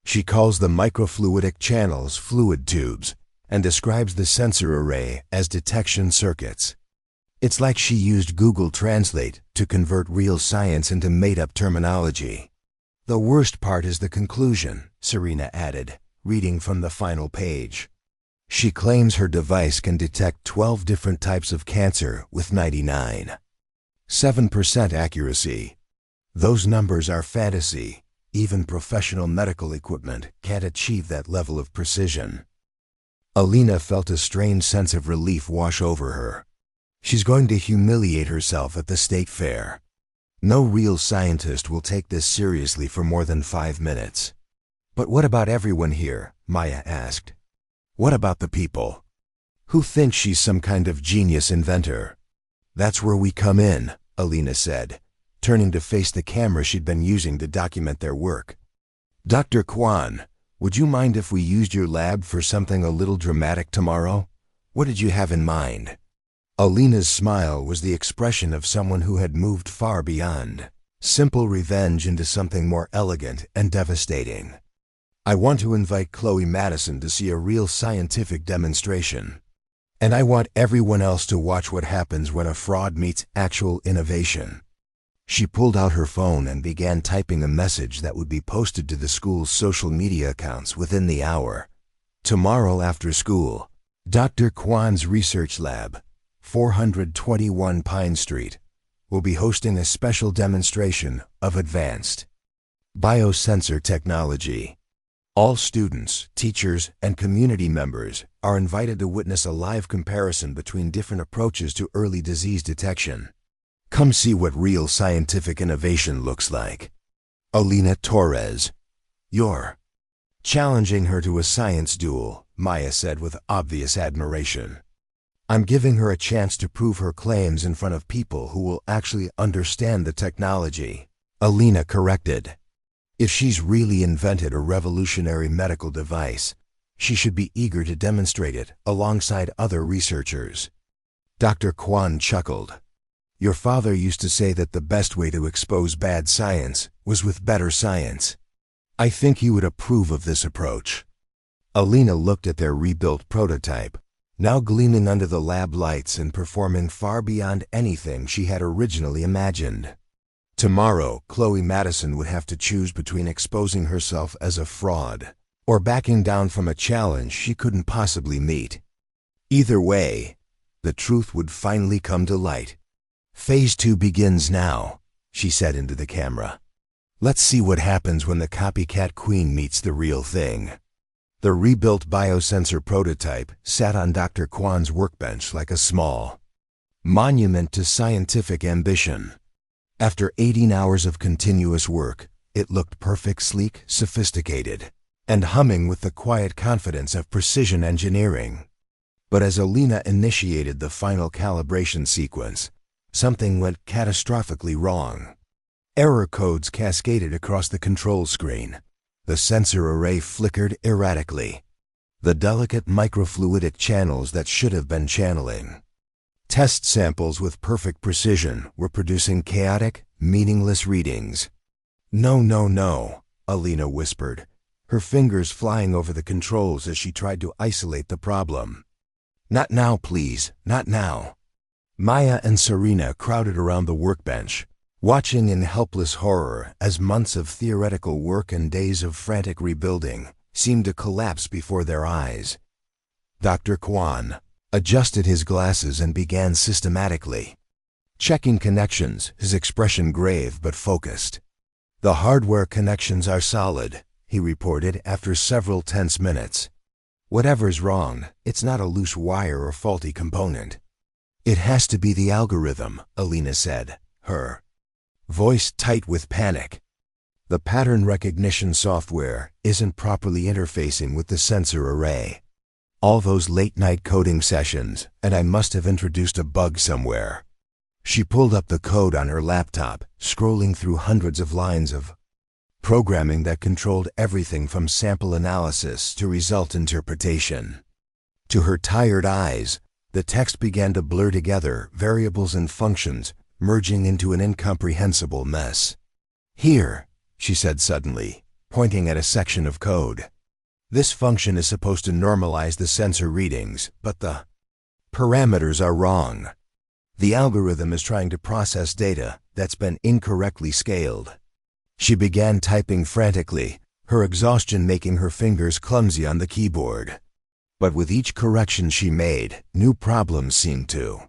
She calls the microfluidic channels fluid tubes and describes the sensor array as detection circuits. It's like she used Google Translate to convert real science into made-up terminology." "The worst part is the conclusion," Serena added, reading from the final page. "She claims her device can detect 12 different types of cancer with 99.7% accuracy. Those numbers are fantasy. Even professional medical equipment can't achieve that level of precision." Alina felt a strange sense of relief wash over her. She's going to humiliate herself at the state fair. No real scientist will take this seriously for more than 5 minutes. "But what about everyone here?" Maya asked. "What about the people who think she's some kind of genius inventor?" "That's where we come in," Alina said, turning to face the camera she'd been using to document their work. "Dr. Kwan, would you mind if we used your lab for something a little dramatic tomorrow? What did you have in mind?" Alina's smile was the expression of someone who had moved far beyond simple revenge into something more elegant and devastating. "I want to invite Chloe Madison to see a real scientific demonstration. And I want everyone else to watch what happens when a fraud meets actual innovation." She pulled out her phone and began typing a message that would be posted to the school's social media accounts within the hour. "Tomorrow after school, Dr. Kwan's research lab, 421 Pine Street, will be hosting a special demonstration of advanced biosensor technology. All students, teachers, and community members are invited to witness a live comparison between different approaches to early disease detection. Come see what real scientific innovation looks like. Alina Torres." "You're challenging her to a science duel," Maya said with obvious admiration. "I'm giving her a chance to prove her claims in front of people who will actually understand the technology," Alina corrected. "If she's really invented a revolutionary medical device, she should be eager to demonstrate it alongside other researchers." Dr. Kwan chuckled. "Your father used to say that the best way to expose bad science was with better science. I think he would approve of this approach." Alina looked at their rebuilt prototype, now gleaming under the lab lights and performing far beyond anything she had originally imagined. Tomorrow, Chloe Madison would have to choose between exposing herself as a fraud or backing down from a challenge she couldn't possibly meet. Either way, the truth would finally come to light. "Phase 2 begins now," she said into the camera. "Let's see what happens when the copycat queen meets the real thing." The rebuilt biosensor prototype sat on Dr. Kwan's workbench like a small Monument to scientific ambition. After 18 hours of continuous work, it looked perfect, sleek, sophisticated, and humming with the quiet confidence of precision engineering. But as Alina initiated the final calibration sequence, something went catastrophically wrong. Error codes cascaded across the control screen. The sensor array flickered erratically. The delicate microfluidic channels that should have been channeling test samples with perfect precision were producing chaotic, meaningless readings. "No, no, no," Alina whispered, her fingers flying over the controls as she tried to isolate the problem. "Not now, please, not now." Maya and Serena crowded around the workbench, watching in helpless horror as months of theoretical work and days of frantic rebuilding seemed to collapse before their eyes. Dr. Kwan adjusted his glasses and began systematically checking connections, his expression grave but focused. "The hardware connections are solid," he reported after several tense minutes. "Whatever's wrong, it's not a loose wire or faulty component." "It has to be the algorithm," Alina said, her voice tight with panic. "The pattern recognition software isn't properly interfacing with the sensor array. All those late-night coding sessions, and I must have introduced a bug somewhere." She pulled up the code on her laptop, scrolling through hundreds of lines of programming that controlled everything from sample analysis to result interpretation. To her tired eyes, the text began to blur together, variables and functions merging into an incomprehensible mess. "Here," she said suddenly, pointing at a section of code. "This function is supposed to normalize the sensor readings, but the parameters are wrong. The algorithm is trying to process data that's been incorrectly scaled." She began typing frantically, her exhaustion making her fingers clumsy on the keyboard. But with each correction she made, new problems seemed to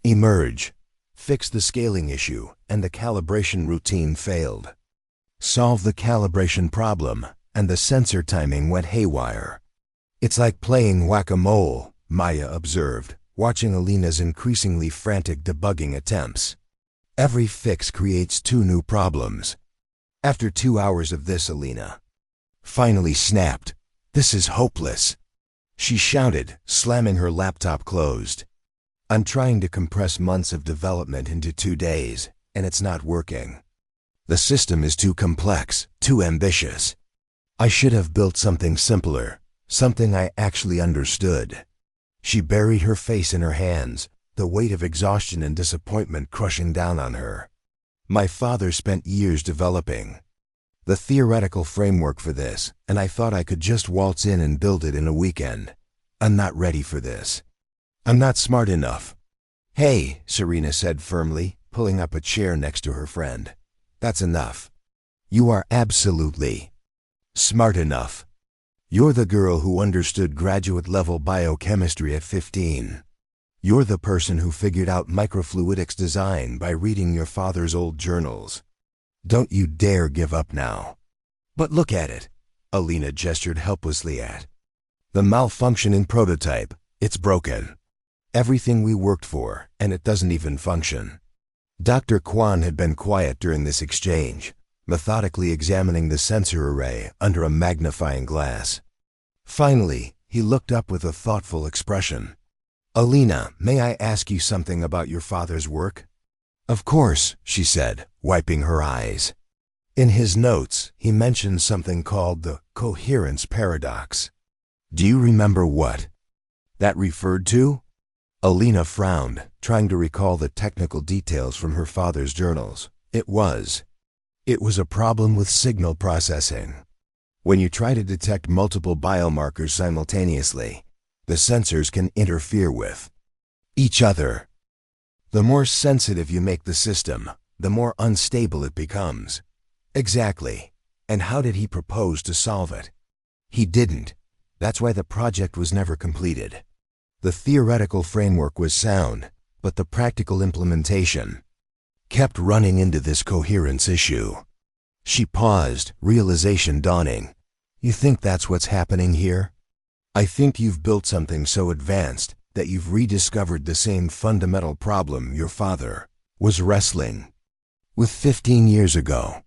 emerge. Fix the scaling issue, and the calibration routine failed. Solve the calibration problem, and the sensor timing went haywire. "It's like playing whack-a-mole," Maya observed, watching Alina's increasingly frantic debugging attempts. "Every fix creates two new problems." After 2 hours of this, Alina finally snapped. "This is hopeless," she shouted, slamming her laptop closed. "I'm trying to compress months of development into 2 days, and it's not working. The system is too complex, too ambitious. I should have built something simpler, something I actually understood." She buried her face in her hands, the weight of exhaustion and disappointment crushing down on her. "My father spent years developing the theoretical framework for this, and I thought I could just waltz in and build it in a weekend. I'm not ready for this. I'm not smart enough." "Hey," Serena said firmly, pulling up a chair next to her friend. "That's enough. You are absolutely smart enough. You're the girl who understood graduate-level biochemistry at 15. You're the person who figured out microfluidics design by reading your father's old journals. Don't you dare give up now." "But look at it," Alina gestured helplessly at the malfunctioning prototype. "It's broken. Everything we worked for, and it doesn't even function." Dr. Kwan had been quiet during this exchange, methodically examining the sensor array under a magnifying glass. Finally, he looked up with a thoughtful expression. "Alina, may I ask you something about your father's work?" "Of course," she said, wiping her eyes. "In his notes, he mentioned something called the coherence paradox. Do you remember what that referred to?" Alina frowned, trying to recall the technical details from her father's journals. It was a problem with signal processing. When you try to detect multiple biomarkers simultaneously, the sensors can interfere with each other. The more sensitive you make the system, the more unstable it becomes. "Exactly. And how did he propose to solve it?" "He didn't. That's why the project was never completed. The theoretical framework was sound, but the practical implementation kept running into this coherence issue." She paused, realization dawning. "You think that's what's happening here? I think you've built something so advanced, that you've rediscovered the same fundamental problem your father was wrestling with 15 years ago.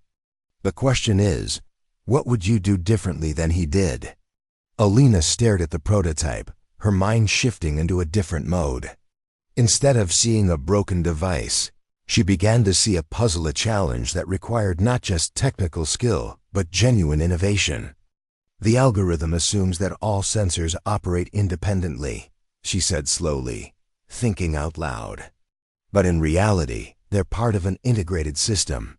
The question is, what would you do differently than he did? Alina stared at the prototype, her mind shifting into a different mode. Instead of seeing a broken device, she began to see a puzzle, a challenge that required not just technical skill, but genuine innovation. The algorithm assumes that all sensors operate independently, she said slowly, thinking out loud. But in reality, they're part of an integrated system.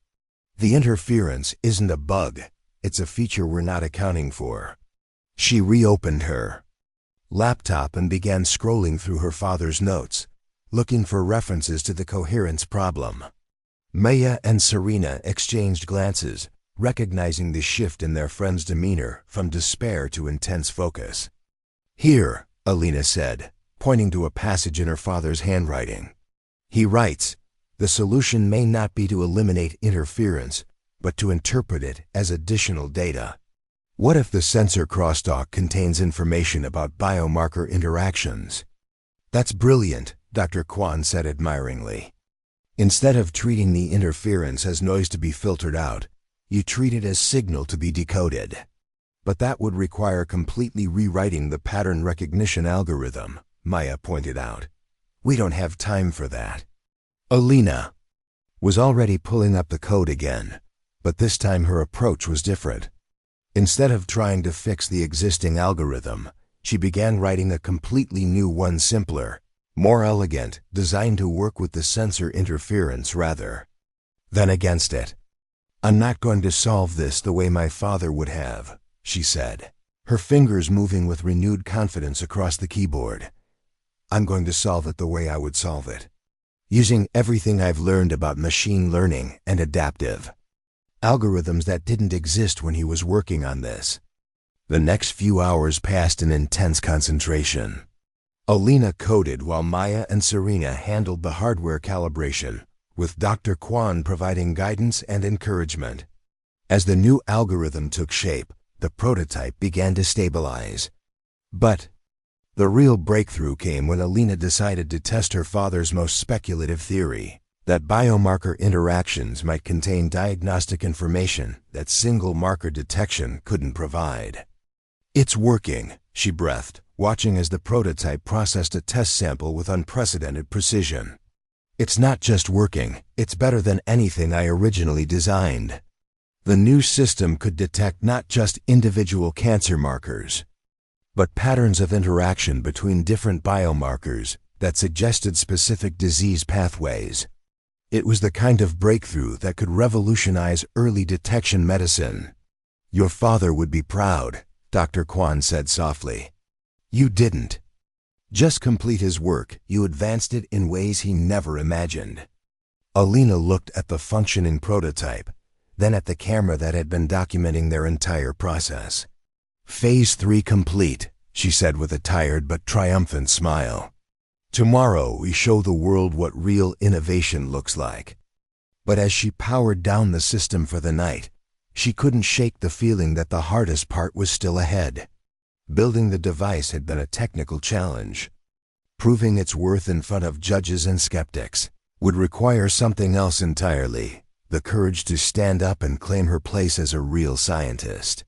The interference isn't a bug, it's a feature we're not accounting for. She reopened her laptop and began scrolling through her father's notes, looking for references to the coherence problem. Maya and Serena exchanged glances, recognizing the shift in their friend's demeanor from despair to intense focus. "Here," Alina said, pointing to a passage in her father's handwriting. "He writes, the solution may not be to eliminate interference, but to interpret it as additional data. What if the sensor crosstalk contains information about biomarker interactions?" "That's brilliant," Dr. Kwan said admiringly. "Instead of treating the interference as noise to be filtered out, you treat it as signal to be decoded. But that would require completely rewriting the pattern recognition algorithm," Maya pointed out. "We don't have time for that." Alina was already pulling up the code again, but this time her approach was different. Instead of trying to fix the existing algorithm, she began writing a completely new one, simpler, more elegant, designed to work with the sensor interference rather than against it. "I'm not going to solve this the way my father would have," she said, her fingers moving with renewed confidence across the keyboard. "I'm going to solve it the way I would solve it, using everything I've learned about machine learning and adaptive algorithms that didn't exist when he was working on this." The next few hours passed in intense concentration. Alina coded while Maya and Serena handled the hardware calibration, with Dr. Kwan providing guidance and encouragement. As the new algorithm took shape, the prototype began to stabilize. But the real breakthrough came when Alina decided to test her father's most speculative theory, that biomarker interactions might contain diagnostic information that single marker detection couldn't provide. "It's working," she breathed, watching as the prototype processed a test sample with unprecedented precision. "It's not just working, it's better than anything I originally designed." The new system could detect not just individual cancer markers, but patterns of interaction between different biomarkers that suggested specific disease pathways. It was the kind of breakthrough that could revolutionize early detection medicine. "Your father would be proud," Dr. Kwan said softly. "You didn't just complete his work, you advanced it in ways he never imagined." Alina looked at the functioning prototype, then at the camera that had been documenting their entire process. "Phase 3 complete," she said with a tired but triumphant smile. "Tomorrow we show the world what real innovation looks like." But as she powered down the system for the night, she couldn't shake the feeling that the hardest part was still ahead. Building the device had been a technical challenge. Proving its worth in front of judges and skeptics would require something else entirely, the courage to stand up and claim her place as a real scientist.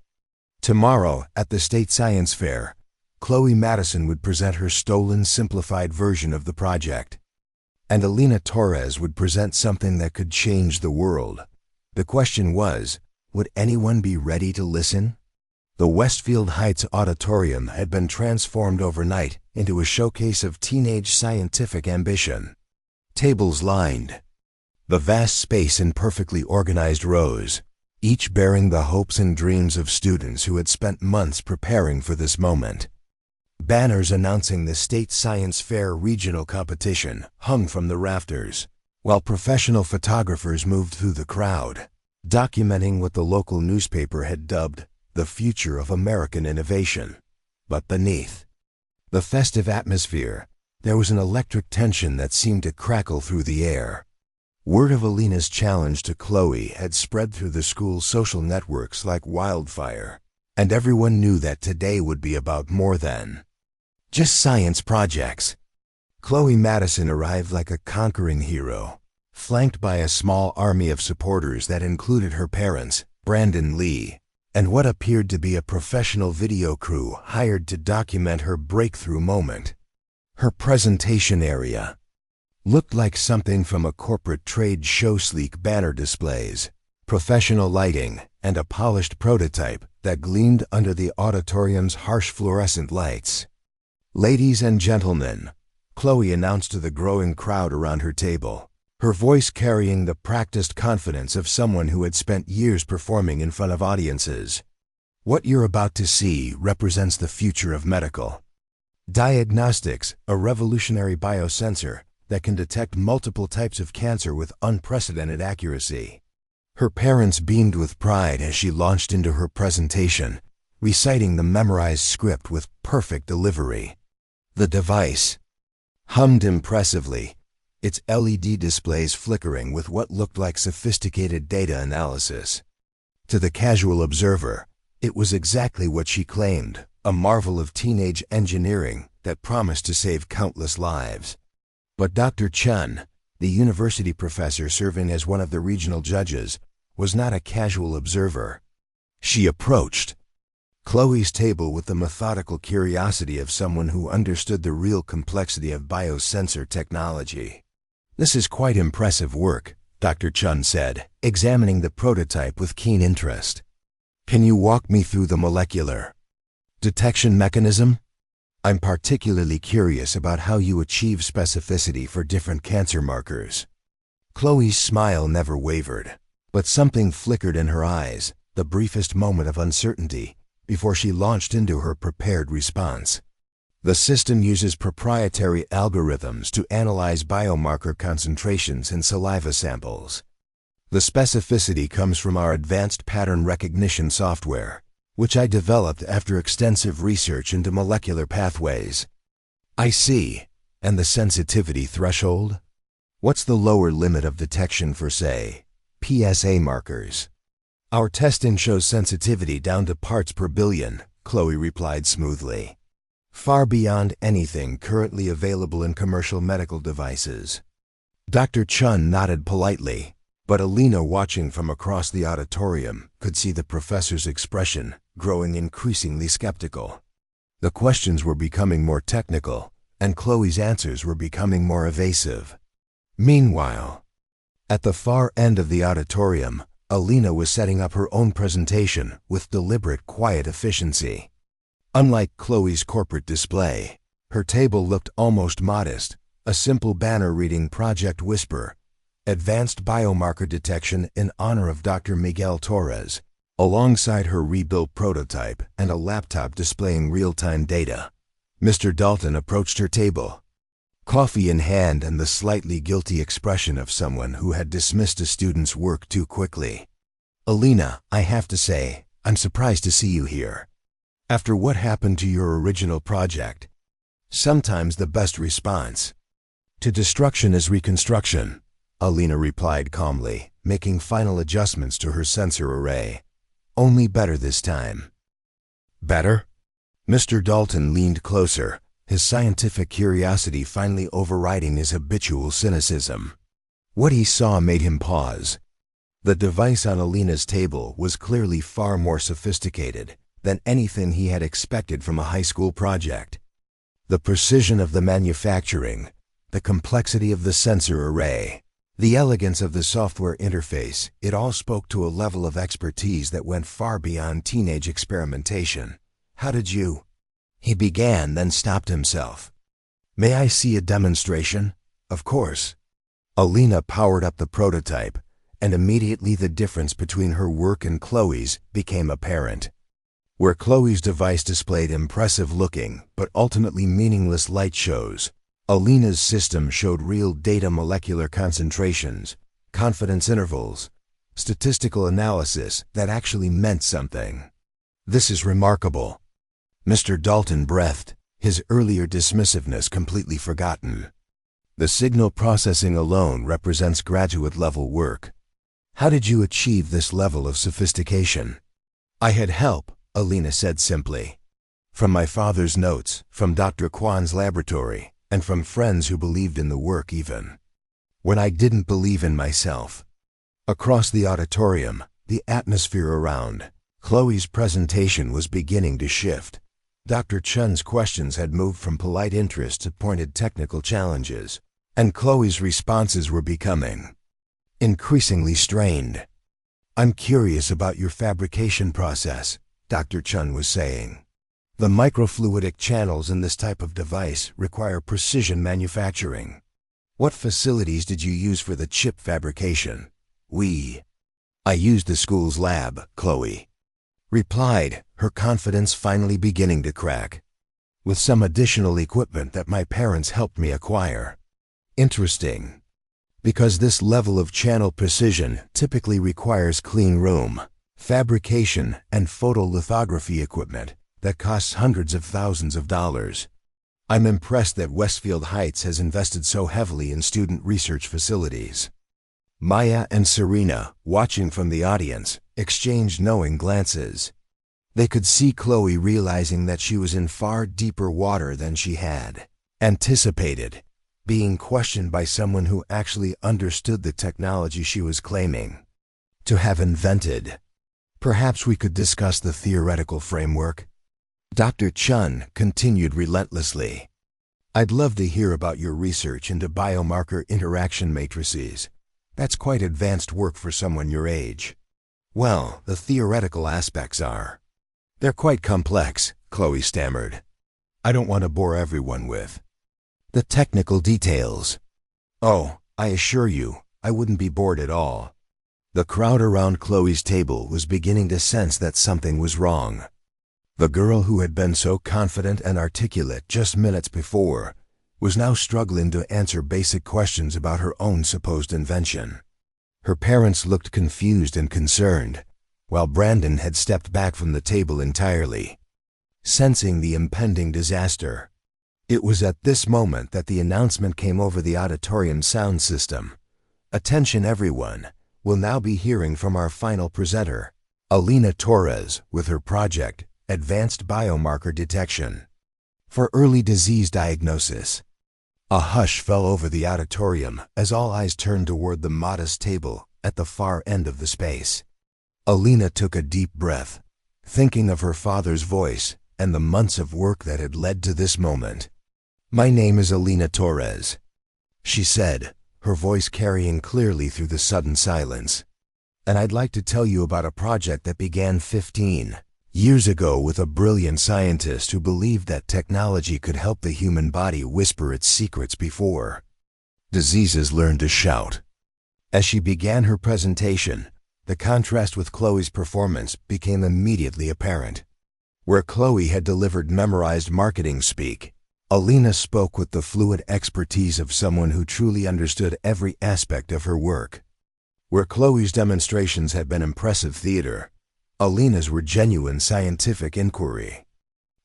Tomorrow, at the State Science Fair, Chloe Madison would present her stolen, simplified version of the project. And Alina Torres would present something that could change the world. The question was, would anyone be ready to listen? The Westfield Heights Auditorium had been transformed overnight into a showcase of teenage scientific ambition. Tables lined the vast space in perfectly organized rows, each bearing the hopes and dreams of students who had spent months preparing for this moment. Banners announcing the State Science Fair regional competition hung from the rafters, while professional photographers moved through the crowd, documenting what the local newspaper had dubbed the future of American innovation. But beneath the festive atmosphere, there was an electric tension that seemed to crackle through the air. Word of Alina's challenge to Chloe had spread through the school's social networks like wildfire, and everyone knew that today would be about more than just science projects. Chloe Madison arrived like a conquering hero, flanked by a small army of supporters that included her parents, Brandon Lee, and what appeared to be a professional video crew hired to document her breakthrough moment. Her presentation area looked like something from a corporate trade show: sleek banner displays, professional lighting, and a polished prototype that gleamed under the auditorium's harsh fluorescent lights. "Ladies and gentlemen," Chloe announced to the growing crowd around her table, her voice carrying the practiced confidence of someone who had spent years performing in front of audiences. "What you're about to see represents the future of medical diagnostics, a revolutionary biosensor that can detect multiple types of cancer with unprecedented accuracy." Her parents beamed with pride as she launched into her presentation, reciting the memorized script with perfect delivery. The device hummed impressively, its LED displays flickering with what looked like sophisticated data analysis. To the casual observer, it was exactly what she claimed, a marvel of teenage engineering that promised to save countless lives. But Dr. Chun, the university professor serving as one of the regional judges, was not a casual observer. She approached Chloe's table with the methodical curiosity of someone who understood the real complexity of biosensor technology. "This is quite impressive work," Dr. Chun said, examining the prototype with keen interest. "Can you walk me through the molecular detection mechanism? I'm particularly curious about how you achieve specificity for different cancer markers." Chloe's smile never wavered, but something flickered in her eyes, the briefest moment of uncertainty, before she launched into her prepared response. "The system uses proprietary algorithms to analyze biomarker concentrations in saliva samples. The specificity comes from our advanced pattern recognition software, which I developed after extensive research into molecular pathways." "I see. And the sensitivity threshold? What's the lower limit of detection for, say, PSA markers?" "Our testing shows sensitivity down to parts per billion," Chloe replied smoothly, "far beyond anything currently available in commercial medical devices." Dr. Chun nodded politely, but Alina, watching from across the auditorium, could see the professor's expression growing increasingly skeptical. The questions were becoming more technical, and Chloe's answers were becoming more evasive. Meanwhile, at the far end of the auditorium, Alina was setting up her own presentation with deliberate, quiet efficiency. Unlike Chloe's corporate display, her table looked almost modest, a simple banner reading "Project Whisper, Advanced Biomarker Detection in Honor of Dr. Miguel Torres," alongside her rebuilt prototype and a laptop displaying real-time data. Mr. Dalton approached her table, coffee in hand and the slightly guilty expression of someone who had dismissed a student's work too quickly. "Alina, I have to say, I'm surprised to see you here. After what happened to your original project, sometimes the best response to destruction is reconstruction," Alina replied calmly, making final adjustments to her sensor array. "Only better this time." "Better?" Mr. Dalton leaned closer, his scientific curiosity finally overriding his habitual cynicism. What he saw made him pause. The device on Alina's table was clearly far more sophisticated than anything he had expected from a high school project. The precision of the manufacturing, the complexity of the sensor array, the elegance of the software interface, it all spoke to a level of expertise that went far beyond teenage experimentation. "How did you?" he began, then stopped himself. "May I see a demonstration?" "Of course." Alina powered up the prototype, and immediately the difference between her work and Chloe's became apparent. Where Chloe's device displayed impressive-looking but ultimately meaningless light shows, Alina's system showed real data: molecular concentrations, confidence intervals, statistical analysis that actually meant something. "This is remarkable." Mr. Dalton breathed, his earlier dismissiveness completely forgotten. "The signal processing alone represents graduate-level work. How did you achieve this level of sophistication?" "I had help," Alina said simply. "From my father's notes, from Dr. Kwan's laboratory, and from friends who believed in the work even when I didn't believe in myself. Across the auditorium, the atmosphere around Chloe's presentation was beginning to shift. Dr. Chun's questions had moved from polite interest to pointed technical challenges, and Chloe's responses were becoming increasingly strained. "I'm curious about your fabrication process," Dr. Chun was saying. "The microfluidic channels in this type of device require precision manufacturing. What facilities did you use for the chip fabrication?" I used the school's lab," Chloe replied, her confidence finally beginning to crack. "With some additional equipment that my parents helped me acquire." "Interesting. Because this level of channel precision typically requires clean room fabrication and photolithography equipment that costs hundreds of thousands of dollars. I'm impressed that Westfield Heights has invested so heavily in student research facilities." Maya and Serena, watching from the audience, exchanged knowing glances. They could see Chloe realizing that she was in far deeper water than she had anticipated, being questioned by someone who actually understood the technology she was claiming to have invented. "Perhaps we could discuss the theoretical framework?" Dr. Chun continued relentlessly. "I'd love to hear about your research into biomarker interaction matrices. That's quite advanced work for someone your age." "Well, the theoretical aspects are. They're quite complex," Chloe stammered. "I don't want to bore everyone with the technical details." "Oh, I assure you, I wouldn't be bored at all." The crowd around Chloe's table was beginning to sense that something was wrong. The girl who had been so confident and articulate just minutes before was now struggling to answer basic questions about her own supposed invention. Her parents looked confused and concerned, while Brandon had stepped back from the table entirely, sensing the impending disaster. It was at this moment that the announcement came over the auditorium sound system. "Attention everyone, we'll now be hearing from our final presenter, Alina Torres, with her project, Advanced Biomarker Detection for Early Disease Diagnosis." A hush fell over the auditorium as all eyes turned toward the modest table at the far end of the space. Alina took a deep breath, thinking of her father's voice and the months of work that had led to this moment. "My name is Alina Torres," she said, her voice carrying clearly through the sudden silence. "And I'd like to tell you about a project that began 15 years ago with a brilliant scientist who believed that technology could help the human body whisper its secrets before diseases learn to shout." As she began her presentation, the contrast with Chloe's performance became immediately apparent. Where Chloe had delivered memorized marketing speak, Alina spoke with the fluid expertise of someone who truly understood every aspect of her work. Where Chloe's demonstrations had been impressive theater, Alina's were genuine scientific inquiry.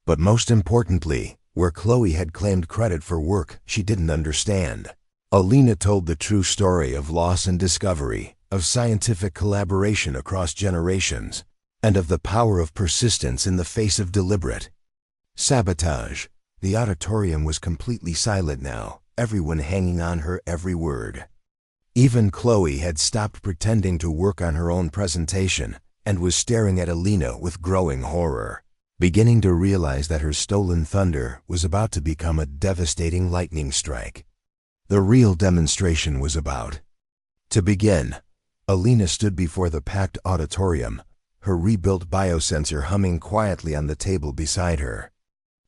But most importantly, where Chloe had claimed credit for work she didn't understand, Alina told the true story of loss and discovery, of scientific collaboration across generations, and of the power of persistence in the face of deliberate sabotage. The auditorium was completely silent now, everyone hanging on her every word. Even Chloe had stopped pretending to work on her own presentation and was staring at Alina with growing horror, beginning to realize that her stolen thunder was about to become a devastating lightning strike. The real demonstration was about to begin. Alina stood before the packed auditorium, her rebuilt biosensor humming quietly on the table beside her.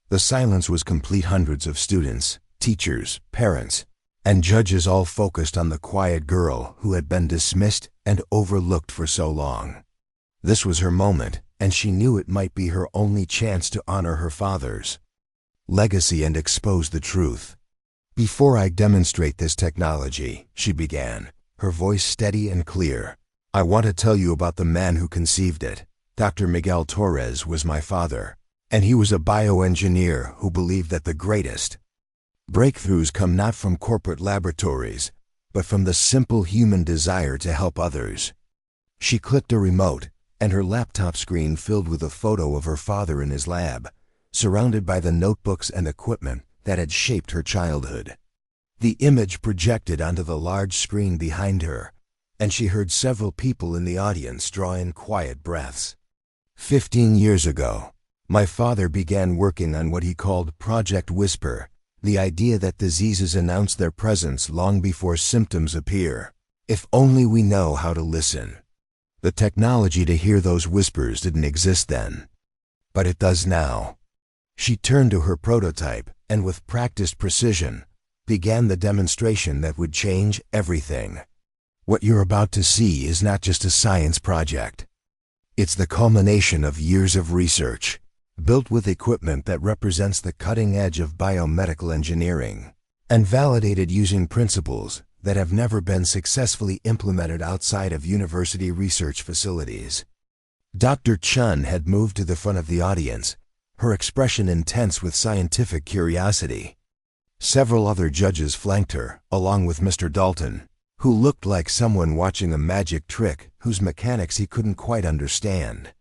The silence was complete. Hundreds of students, teachers, parents, and judges all focused on the quiet girl who had been dismissed and overlooked for so long. This was her moment, and she knew it might be her only chance to honor her father's legacy and expose the truth. "Before I demonstrate this technology," she began, her voice steady and clear, "I want to tell you about the man who conceived it. Dr. Miguel Torres was my father, and he was a bioengineer who believed that the greatest breakthroughs come not from corporate laboratories, but from the simple human desire to help others." She clicked a remote, and her laptop screen filled with a photo of her father in his lab, surrounded by the notebooks and equipment that had shaped her childhood. The image projected onto the large screen behind her, and she heard several people in the audience draw in quiet breaths. 15 years ago, my father began working on what he called Project Whisper, the idea that diseases announce their presence long before symptoms appear. If only we know how to listen. The technology to hear those whispers didn't exist then, but it does now. She turned to her prototype and with practiced precision, began the demonstration that would change everything. What you're about to see is not just a science project. It's the culmination of years of research, built with equipment that represents the cutting edge of biomedical engineering, and validated using principles that have never been successfully implemented outside of university research facilities. Dr. Chun had moved to the front of the audience, her expression intense with scientific curiosity. Several other judges flanked her, along with Mr. Dalton, who looked like someone watching a magic trick whose mechanics he couldn't quite understand.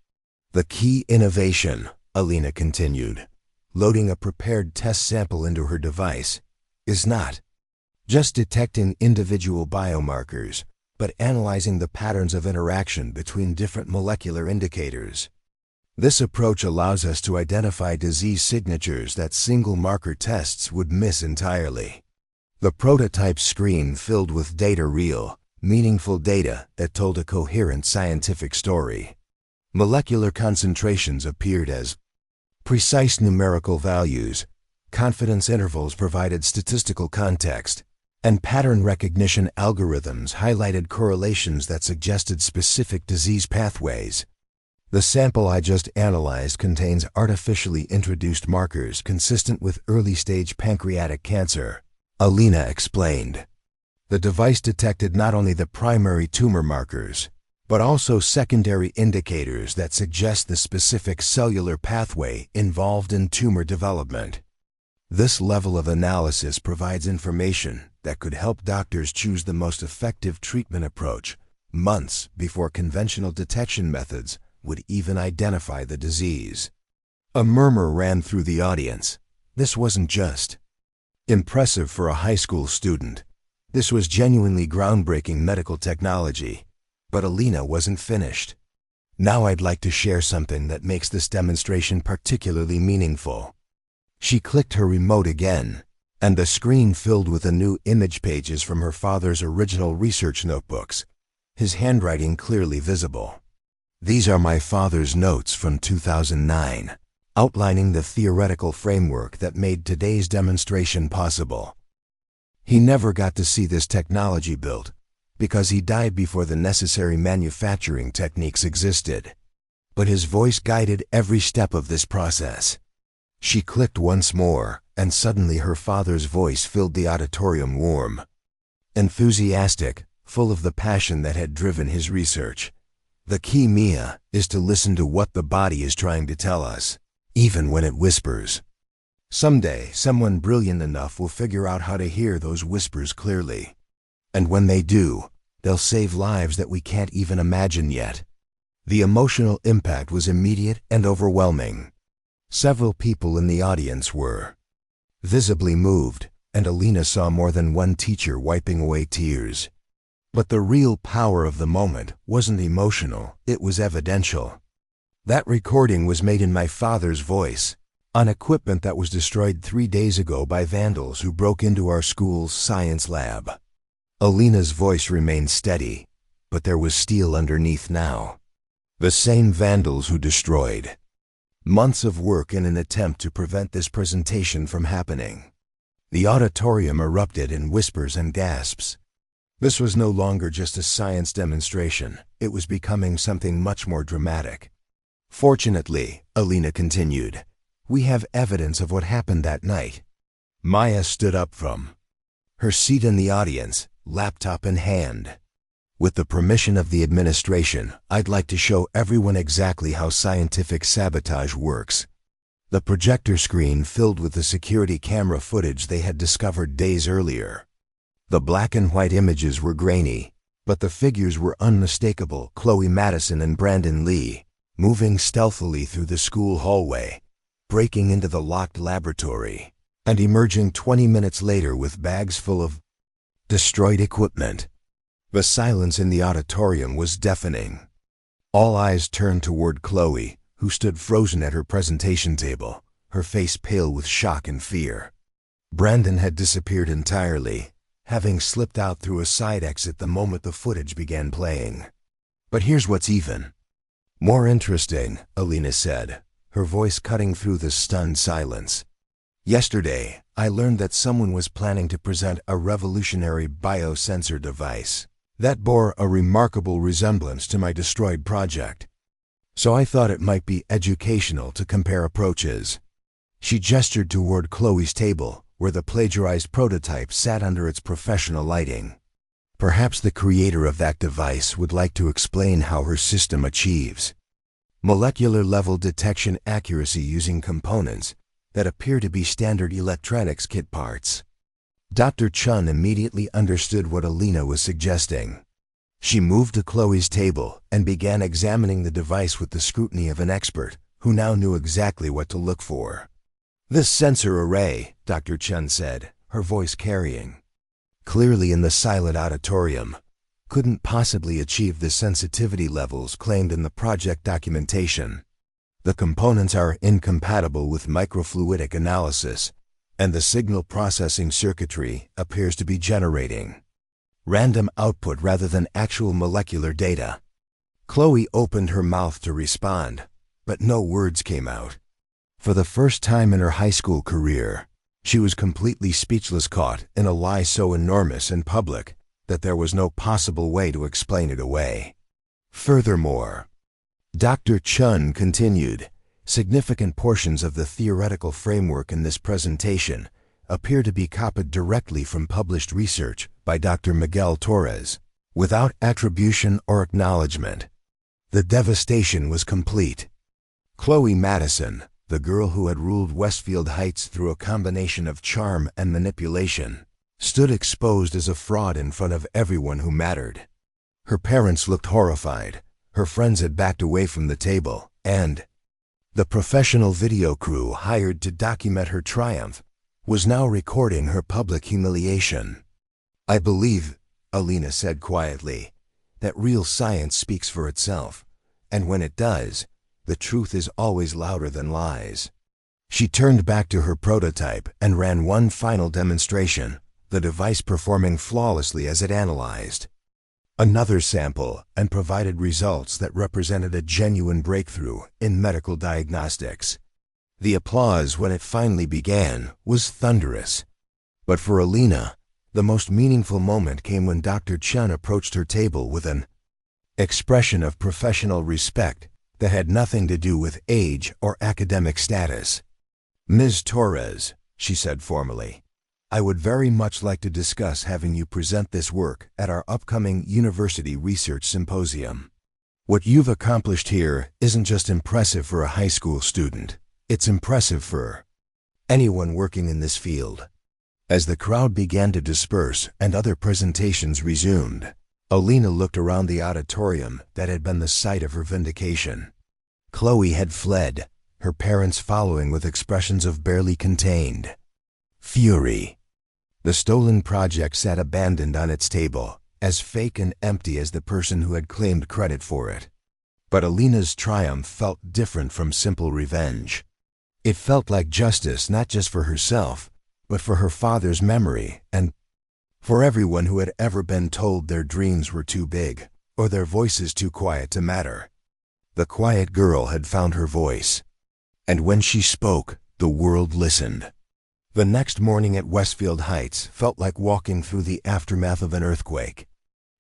The key innovation, Alina continued, loading a prepared test sample into her device, is not just detecting individual biomarkers, but analyzing the patterns of interaction between different molecular indicators. This approach allows us to identify disease signatures that single marker tests would miss entirely. The prototype screen filled with data, real, meaningful data that told a coherent scientific story. Molecular concentrations appeared as precise numerical values, confidence intervals provided statistical context, and pattern recognition algorithms highlighted correlations that suggested specific disease pathways. The sample I just analyzed contains artificially introduced markers consistent with early-stage pancreatic cancer, Alina explained. The device detected not only the primary tumor markers, but also secondary indicators that suggest the specific cellular pathway involved in tumor development. This level of analysis provides information that could help doctors choose the most effective treatment approach months before conventional detection methods would even identify the disease. A murmur ran through the audience. This wasn't just impressive for a high school student. This was genuinely groundbreaking medical technology. But Alina wasn't finished. Now I'd like to share something that makes this demonstration particularly meaningful. She clicked her remote again, and the screen filled with new image pages from her father's original research notebooks, his handwriting clearly visible. These are my father's notes from 2009, outlining the theoretical framework that made today's demonstration possible. He never got to see this technology built, because he died before the necessary manufacturing techniques existed. But his voice guided every step of this process. She clicked once more, and suddenly her father's voice filled the auditorium, warm, enthusiastic, full of the passion that had driven his research. The key, Mia, is to listen to what the body is trying to tell us, even when it whispers. Someday, someone brilliant enough will figure out how to hear those whispers clearly. And when they do, they'll save lives that we can't even imagine yet. The emotional impact was immediate and overwhelming. Several people in the audience were visibly moved, and Alina saw more than one teacher wiping away tears. But the real power of the moment wasn't emotional, it was evidential. That recording was made in my father's voice, on equipment that was destroyed 3 days ago by vandals who broke into our school's science lab. Alina's voice remained steady, but there was steel underneath now. The same vandals who destroyed. Months of work in an attempt to prevent this presentation from happening. The auditorium erupted in whispers and gasps. This was no longer just a science demonstration, it was becoming something much more dramatic. Fortunately, Alina continued, we have evidence of what happened that night. Maya stood up from her seat in the audience, laptop in hand. With the permission of the administration, I'd like to show everyone exactly how scientific sabotage works. The projector screen filled with the security camera footage they had discovered days earlier. The black and white images were grainy, but the figures were unmistakable. Chloe Madison and Brandon Lee, moving stealthily through the school hallway, breaking into the locked laboratory. and emerging 20 minutes later with bags full of destroyed equipment. The silence in the auditorium was deafening. All eyes turned toward Chloe, who stood frozen at her presentation table, her face pale with shock and fear. Brandon had disappeared entirely, having slipped out through a side exit the moment the footage began playing. But here's what's even more interesting, Alina said, her voice cutting through the stunned silence. Yesterday, I learned that someone was planning to present a revolutionary biosensor device that bore a remarkable resemblance to my destroyed project. So I thought it might be educational to compare approaches. She gestured toward Chloe's table, where the plagiarized prototype sat under its professional lighting. Perhaps the creator of that device would like to explain how her system achieves molecular-level detection accuracy using components that appear to be standard electronics kit parts. Dr. Chun immediately understood what Alina was suggesting. She moved to Chloe's table and began examining the device with the scrutiny of an expert who now knew exactly what to look for. "This sensor array," Dr. Chun said, her voice carrying, clearly in the silent auditorium, couldn't possibly achieve the sensitivity levels claimed in the project documentation. The components are incompatible with microfluidic analysis, and the signal processing circuitry appears to be generating random output rather than actual molecular data. Chloe opened her mouth to respond, but no words came out. For the first time in her high school career, she was completely speechless, caught in a lie so enormous and public that there was no possible way to explain it away. Furthermore, Dr. Chun continued, significant portions of the theoretical framework in this presentation appear to be copied directly from published research by Dr. Miguel Torres, without attribution or acknowledgement. The devastation was complete. Chloe Madison, the girl who had ruled Westfield Heights through a combination of charm and manipulation, stood exposed as a fraud in front of everyone who mattered. Her parents looked horrified, her friends had backed away from the table, and the professional video crew hired to document her triumph was now recording her public humiliation. "I believe," Alina said quietly, "that real science speaks for itself, and when it does, the truth is always louder than lies." She turned back to her prototype and ran one final demonstration, the device performing flawlessly as it analyzed another sample and provided results that represented a genuine breakthrough in medical diagnostics. The applause when it finally began was thunderous. But for Alina, the most meaningful moment came when Dr. Chun approached her table with an expression of professional respect that had nothing to do with age or academic status. "Ms. Torres," she said formally, "I would very much like to discuss having you present this work at our upcoming University Research Symposium. What you've accomplished here isn't just impressive for a high school student, it's impressive for anyone working in this field." As the crowd began to disperse and other presentations resumed, Alina looked around the auditorium that had been the site of her vindication. Chloe had fled, her parents following with expressions of barely contained fury. The stolen project sat abandoned on its table, as fake and empty as the person who had claimed credit for it. But Alina's triumph felt different from simple revenge. It felt like justice not just for herself, but for her father's memory and for everyone who had ever been told their dreams were too big or their voices too quiet to matter. The quiet girl had found her voice, and when she spoke, the world listened. The next morning at Westfield Heights felt like walking through the aftermath of an earthquake.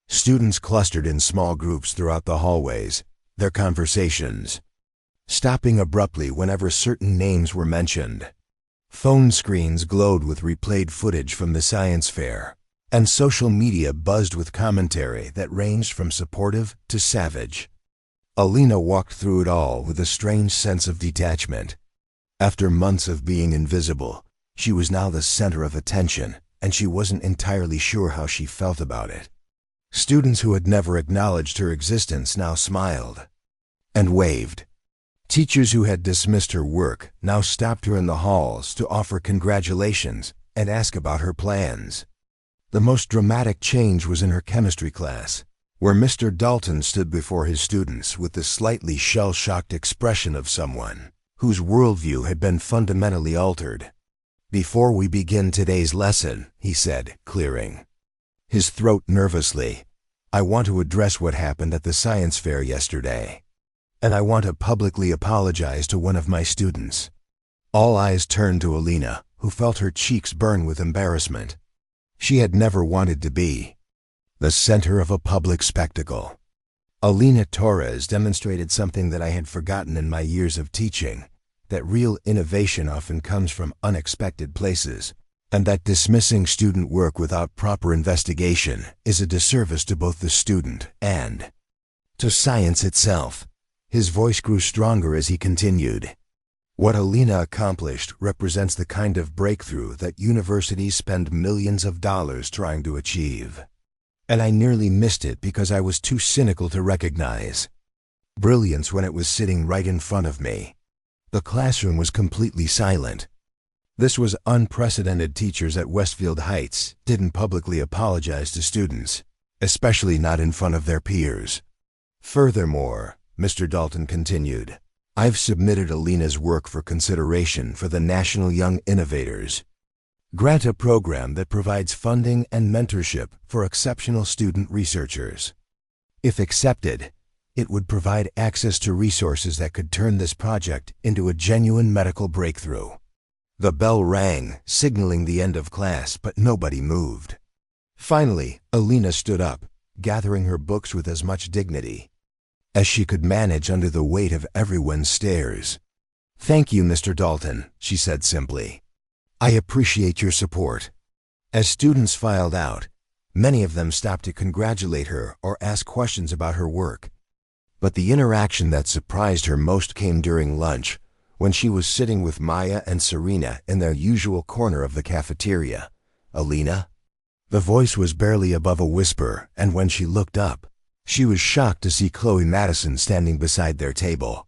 Students clustered in small groups throughout the hallways, their conversations stopping abruptly whenever certain names were mentioned. Phone screens glowed with replayed footage from the science fair, and social media buzzed with commentary that ranged from supportive to savage. Alina walked through it all with a strange sense of detachment. After months of being invisible, she was now the center of attention, and she wasn't entirely sure how she felt about it. Students who had never acknowledged her existence now smiled and waved. Teachers who had dismissed her work now stopped her in the halls to offer congratulations and ask about her plans. The most dramatic change was in her chemistry class, where Mr. Dalton stood before his students with the slightly shell-shocked expression of someone whose worldview had been fundamentally altered. "Before we begin today's lesson," he said, clearing his throat nervously, "I want to address what happened at the science fair yesterday. And I want to publicly apologize to one of my students." All eyes turned to Alina, who felt her cheeks burn with embarrassment. She had never wanted to be the center of a public spectacle. Alina Torres demonstrated something that I had forgotten in my years of teaching, that real innovation often comes from unexpected places, and that dismissing student work without proper investigation is a disservice to both the student and to science itself. His voice grew stronger as he continued. "What Alina accomplished represents the kind of breakthrough that universities spend millions of dollars trying to achieve. And I nearly missed it because I was too cynical to recognize brilliance when it was sitting right in front of me." The classroom was completely silent. This was unprecedented. Teachers at Westfield Heights didn't publicly apologize to students, especially not in front of their peers. "Furthermore," Mr. Dalton continued, "I've submitted Alina's work for consideration for the National Young Innovators grant, a program that provides funding and mentorship for exceptional student researchers. If accepted, it would provide access to resources that could turn this project into a genuine medical breakthrough." The bell rang, signaling the end of class, but nobody moved. Finally, Alina stood up, gathering her books with as much dignity as she could manage under the weight of everyone's stares. "Thank you, Mr. Dalton," she said simply. "I appreciate your support." As students filed out, many of them stopped to congratulate her or ask questions about her work. But the interaction that surprised her most came during lunch, when she was sitting with Maya and Serena in their usual corner of the cafeteria. "Alina?" The voice was barely above a whisper, and when she looked up, she was shocked to see Chloe Madison standing beside their table.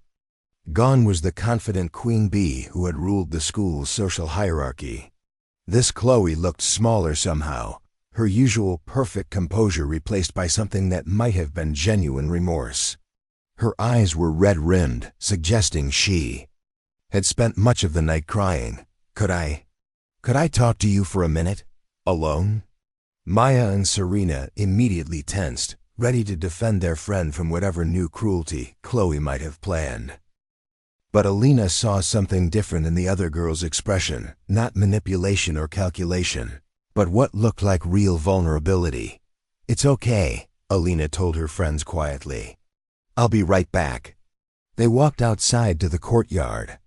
Gone was the confident queen bee who had ruled the school's social hierarchy. This Chloe looked smaller somehow, her usual perfect composure replaced by something that might have been genuine remorse. Her eyes were red-rimmed, suggesting she had spent much of the night crying. Could I talk to you for a minute? Alone?" Maya and Serena immediately tensed, ready to defend their friend from whatever new cruelty Chloe might have planned. But Alina saw something different in the other girl's expression, not manipulation or calculation, but what looked like real vulnerability. "It's okay," Alina told her friends quietly. "I'll be right back." They walked outside to the courtyard,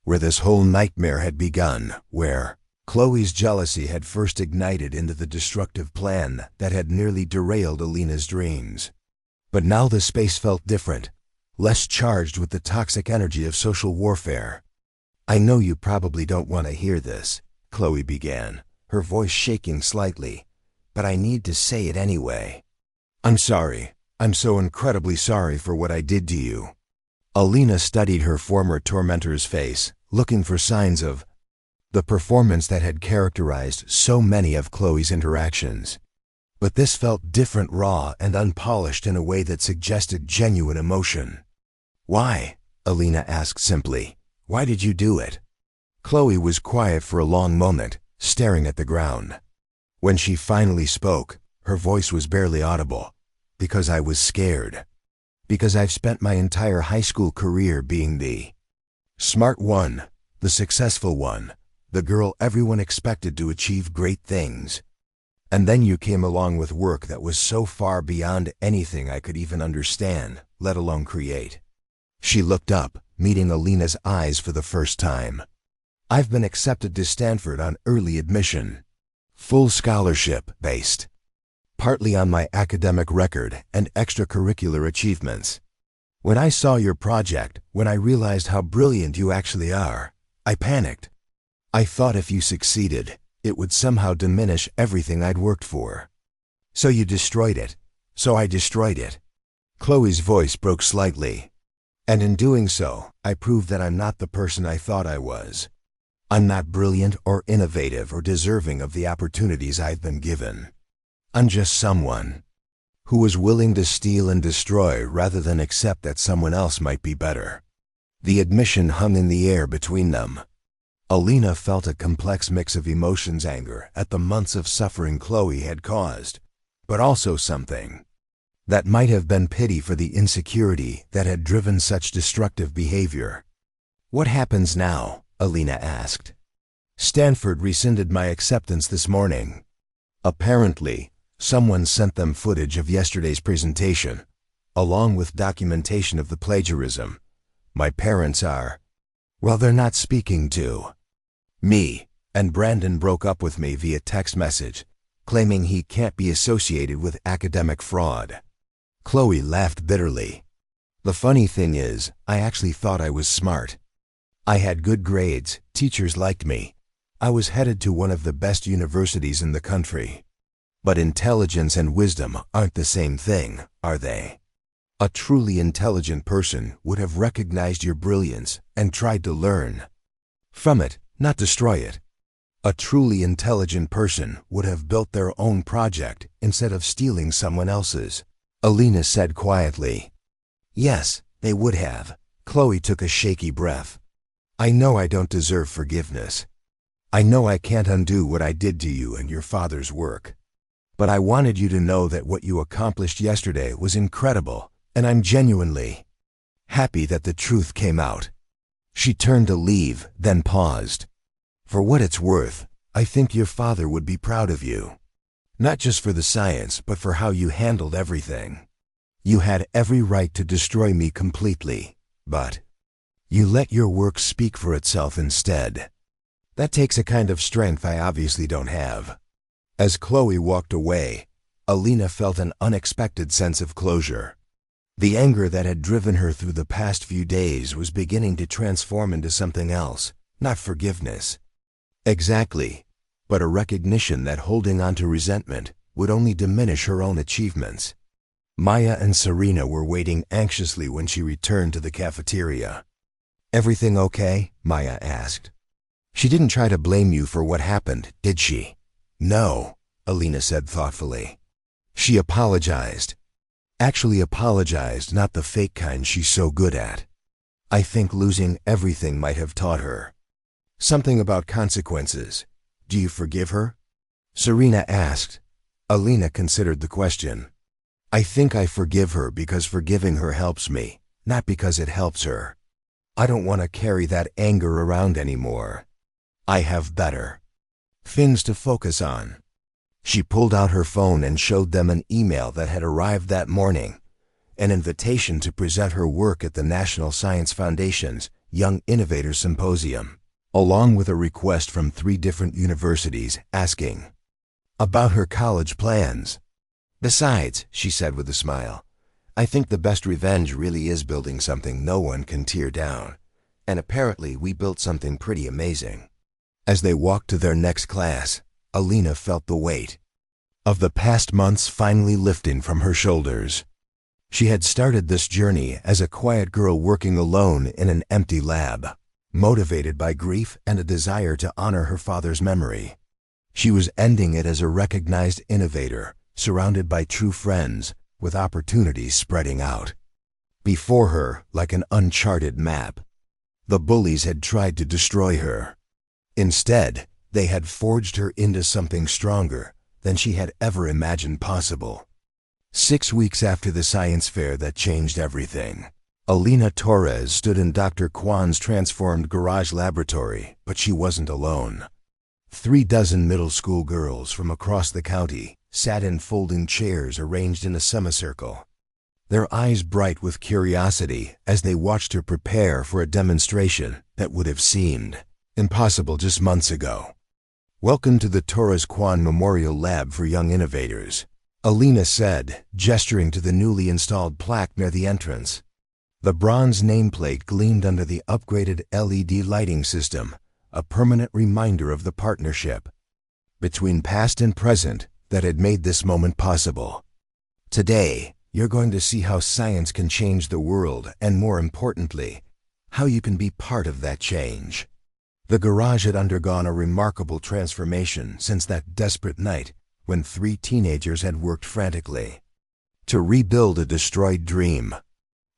where this whole nightmare had begun, where Chloe's jealousy had first ignited into the destructive plan that had nearly derailed Alina's dreams. But now the space felt different, less charged with the toxic energy of social warfare. "I know you probably don't want to hear this," Chloe began, her voice shaking slightly, "but I need to say it anyway. I'm sorry. I'm so incredibly sorry for what I did to you." Alina studied her former tormentor's face, looking for signs of the performance that had characterized so many of Chloe's interactions. But this felt different, raw, and unpolished in a way that suggested genuine emotion. "Why?" Alina asked simply. "Why did you do it?" Chloe was quiet for a long moment, staring at the ground. When she finally spoke, her voice was barely audible. "Because I was scared. Because I've spent my entire high school career being the smart one, the successful one, the girl everyone expected to achieve great things. And then you came along with work that was so far beyond anything I could even understand, let alone create." She looked up, meeting Alina's eyes for the first time. "I've been accepted to Stanford on early admission. Full scholarship based. Partly on my academic record and extracurricular achievements. When I saw your project, when I realized how brilliant you actually are, I panicked. I thought if you succeeded, it would somehow diminish everything I'd worked for. So you destroyed it. So I destroyed it." Chloe's voice broke slightly. And in doing so, I proved that I'm not the person I thought I was. I'm not brilliant or innovative or deserving of the opportunities I've been given. I'm just someone who was willing to steal and destroy rather than accept that someone else might be better. The admission hung in the air between them. Alina felt a complex mix of emotions: anger at the months of suffering Chloe had caused, but also something that might have been pity for the insecurity that had driven such destructive behavior. "What happens now?" Alina asked. "Stanford rescinded my acceptance this morning. Apparently, someone sent them footage of yesterday's presentation, along with documentation of the plagiarism. My parents are, well, they're not speaking to me, and Brandon broke up with me via text message, claiming he can't be associated with academic fraud." Chloe laughed bitterly. "The funny thing is, I actually thought I was smart. I had good grades, teachers liked me. I was headed to one of the best universities in the country. But intelligence and wisdom aren't the same thing, are they? A truly intelligent person would have recognized your brilliance and tried to learn from it, not destroy it. A truly intelligent person would have built their own project instead of stealing someone else's," Alina said quietly. "Yes, they would have." Chloe took a shaky breath. "I know I don't deserve forgiveness. I know I can't undo what I did to you and your father's work. But I wanted you to know that what you accomplished yesterday was incredible, and I'm genuinely happy that the truth came out." She turned to leave, then paused. "For what it's worth, I think your father would be proud of you. Not just for the science, but for how you handled everything. You had every right to destroy me completely, but you let your work speak for itself instead. That takes a kind of strength I obviously don't have." As Chloe walked away, Alina felt an unexpected sense of closure. The anger that had driven her through the past few days was beginning to transform into something else, not forgiveness exactly, but a recognition that holding on to resentment would only diminish her own achievements. Maya and Serena were waiting anxiously when she returned to the cafeteria. "Everything okay?" Maya asked. "She didn't try to blame you for what happened, did she?" "No," Alina said thoughtfully. "She apologized. Actually apologized, not the fake kind she's so good at. I think losing everything might have taught her something about consequences. Do you forgive her?" Serena asked. Alina considered the question. "I think I forgive her because forgiving her helps me, not because it helps her. I don't want to carry that anger around anymore. I have better things to focus on." She pulled out her phone and showed them an email that had arrived that morning, an invitation to present her work at the National Science Foundation's Young Innovator Symposium, along with a request from 3 different universities asking about her college plans. "Besides," she said with a smile, "I think the best revenge really is building something no one can tear down, and apparently we built something pretty amazing." As they walked to their next class, Alina felt the weight of the past months finally lifting from her shoulders. She had started this journey as a quiet girl working alone in an empty lab, motivated by grief and a desire to honor her father's memory. She was ending it as a recognized innovator, surrounded by true friends, with opportunities spreading out before her like an uncharted map. The bullies had tried to destroy her. Instead, they had forged her into something stronger than she had ever imagined possible. 6 weeks after the science fair that changed everything, Alina Torres stood in Dr. Kwan's transformed garage laboratory, but she wasn't alone. 3 dozen middle school girls from across the county sat in folding chairs arranged in a semicircle, their eyes bright with curiosity as they watched her prepare for a demonstration that would have seemed impossible just months ago. "Welcome to the Torres-Kwan Memorial Lab for Young Innovators," Alina said, gesturing to the newly installed plaque near the entrance. The bronze nameplate gleamed under the upgraded LED lighting system, a permanent reminder of the partnership between past and present that had made this moment possible. "Today, You're going to see how science can change the world and, more importantly, how you can be part of that change. The garage had undergone a remarkable transformation since that desperate night when 3 teenagers had worked frantically to rebuild a destroyed dream.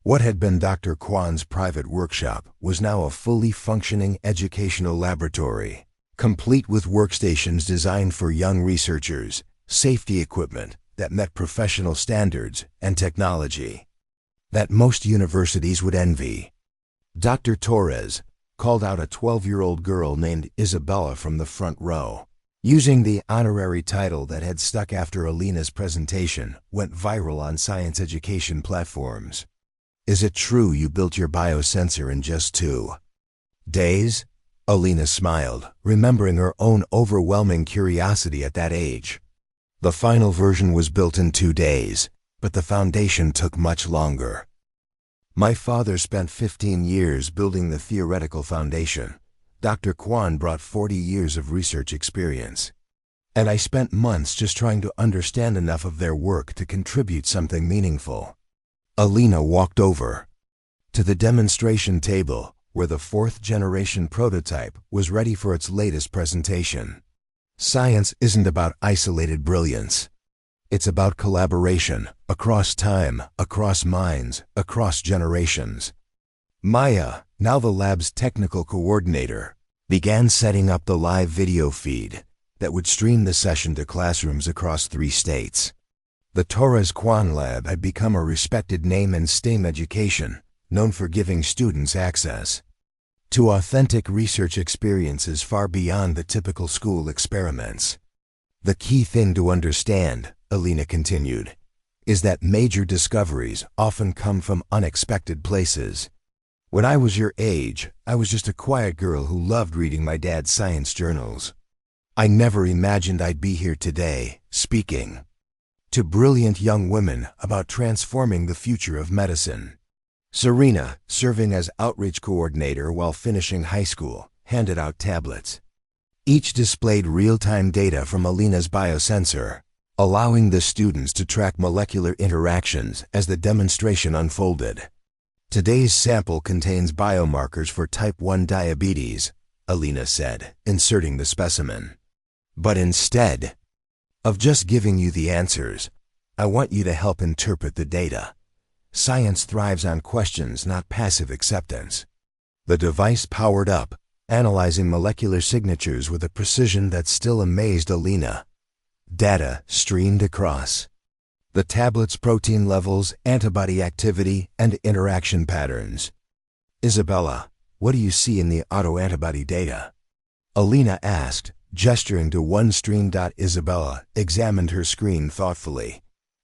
What had been Dr. Kwan's private workshop was now a fully functioning educational laboratory, complete with workstations designed for young researchers, safety equipment that met professional standards, and technology that most universities would envy. Dr. Torres called out a 12-year-old girl named Isabella from the front row. Using the honorary title that had stuck after Alina's presentation went viral on science education platforms. "Is it true you built your biosensor in just 2 days?" Alina smiled, remembering her own overwhelming curiosity at that age. The final version was built in 2 days, but the foundation took much longer. "My father spent 15 years building the theoretical foundation. Dr. Kwan brought 40 years of research experience. And I spent months just trying to understand enough of their work to contribute something meaningful." Alina walked over to the demonstration table where the 4th-generation prototype was ready for its latest presentation. Science isn't about isolated brilliance. It's about collaboration, across time, across minds, across generations. Maya, now the lab's technical coordinator, began setting up the live video feed that would stream the session to classrooms across 3 states. The Torres Kwan Lab had become a respected name in STEAM education, known for giving students access to authentic research experiences far beyond the typical school experiments. "The key thing to understand," Alina continued, "is that major discoveries often come from unexpected places. When I was your age, I was just a quiet girl who loved reading my dad's science journals. I never imagined I'd be here today, speaking to brilliant young women about transforming the future of medicine." Serena, serving as outreach coordinator while finishing high school, handed out tablets. Each displayed real-time data from Alina's biosensor, allowing the students to track molecular interactions as the demonstration unfolded. "Today's sample contains biomarkers for type 1 diabetes," Alina said, inserting the specimen. "But instead of just giving you the answers, I want you to help interpret the data. Science thrives on questions, not passive acceptance." The device powered up, analyzing molecular signatures with a precision that still amazed Alina. Data streamed across the tablet's protein levels, antibody activity, and interaction patterns. "Isabella, what do you see in the autoantibody data?" Alina asked, gesturing to one stream. Isabella examined her screen thoughtfully.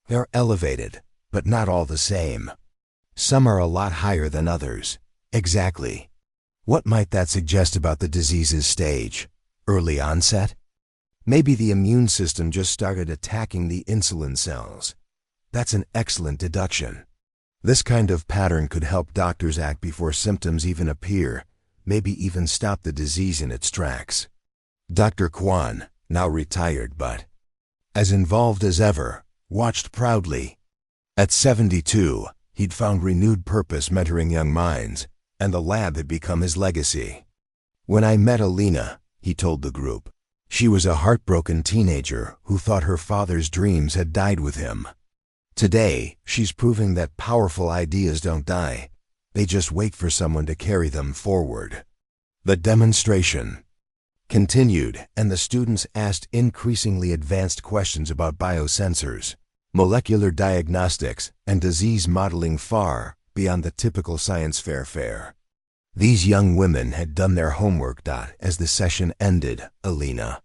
"They're elevated, but not all the same. Some are a lot higher than others." "Exactly. What might that suggest about the disease's stage? Early onset? Maybe the immune system just started attacking the insulin cells." "That's an excellent deduction. This kind of pattern could help doctors act before symptoms even appear, maybe even stop the disease in its tracks." Dr. Kwan, now retired but as involved as ever, watched proudly. At 72, he'd found renewed purpose mentoring young minds, and the lab had become his legacy. "When I met Alina," he told the group, "she was a heartbroken teenager who thought her father's dreams had died with him. Today, she's proving that powerful ideas don't die. They just wait for someone to carry them forward." The demonstration continued, and the students asked increasingly advanced questions about biosensors, molecular diagnostics, and disease modeling far beyond the typical science fair fare. These young women had done their homework. As the session ended, Alina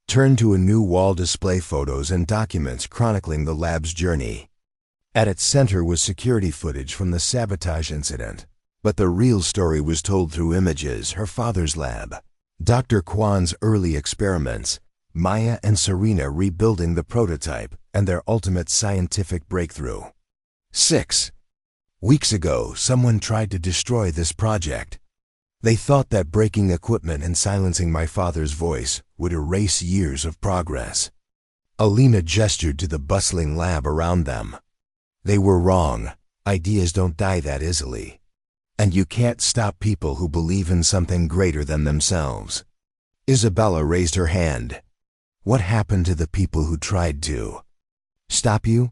turned to a new wall display photos and documents chronicling the lab's journey. At its center was security footage from the sabotage incident, but the real story was told through images: her father's lab, Dr. Kwan's early experiments, Maya and Serena rebuilding the prototype, and their ultimate scientific breakthrough. 6 weeks ago, someone tried to destroy this project. They thought that breaking equipment and silencing my father's voice would erase years of progress. Alina gestured to the bustling lab around them. They were wrong. Ideas don't die that easily. And you can't stop people who believe in something greater than themselves. Isabella raised her hand. What happened to the people who tried to stop you?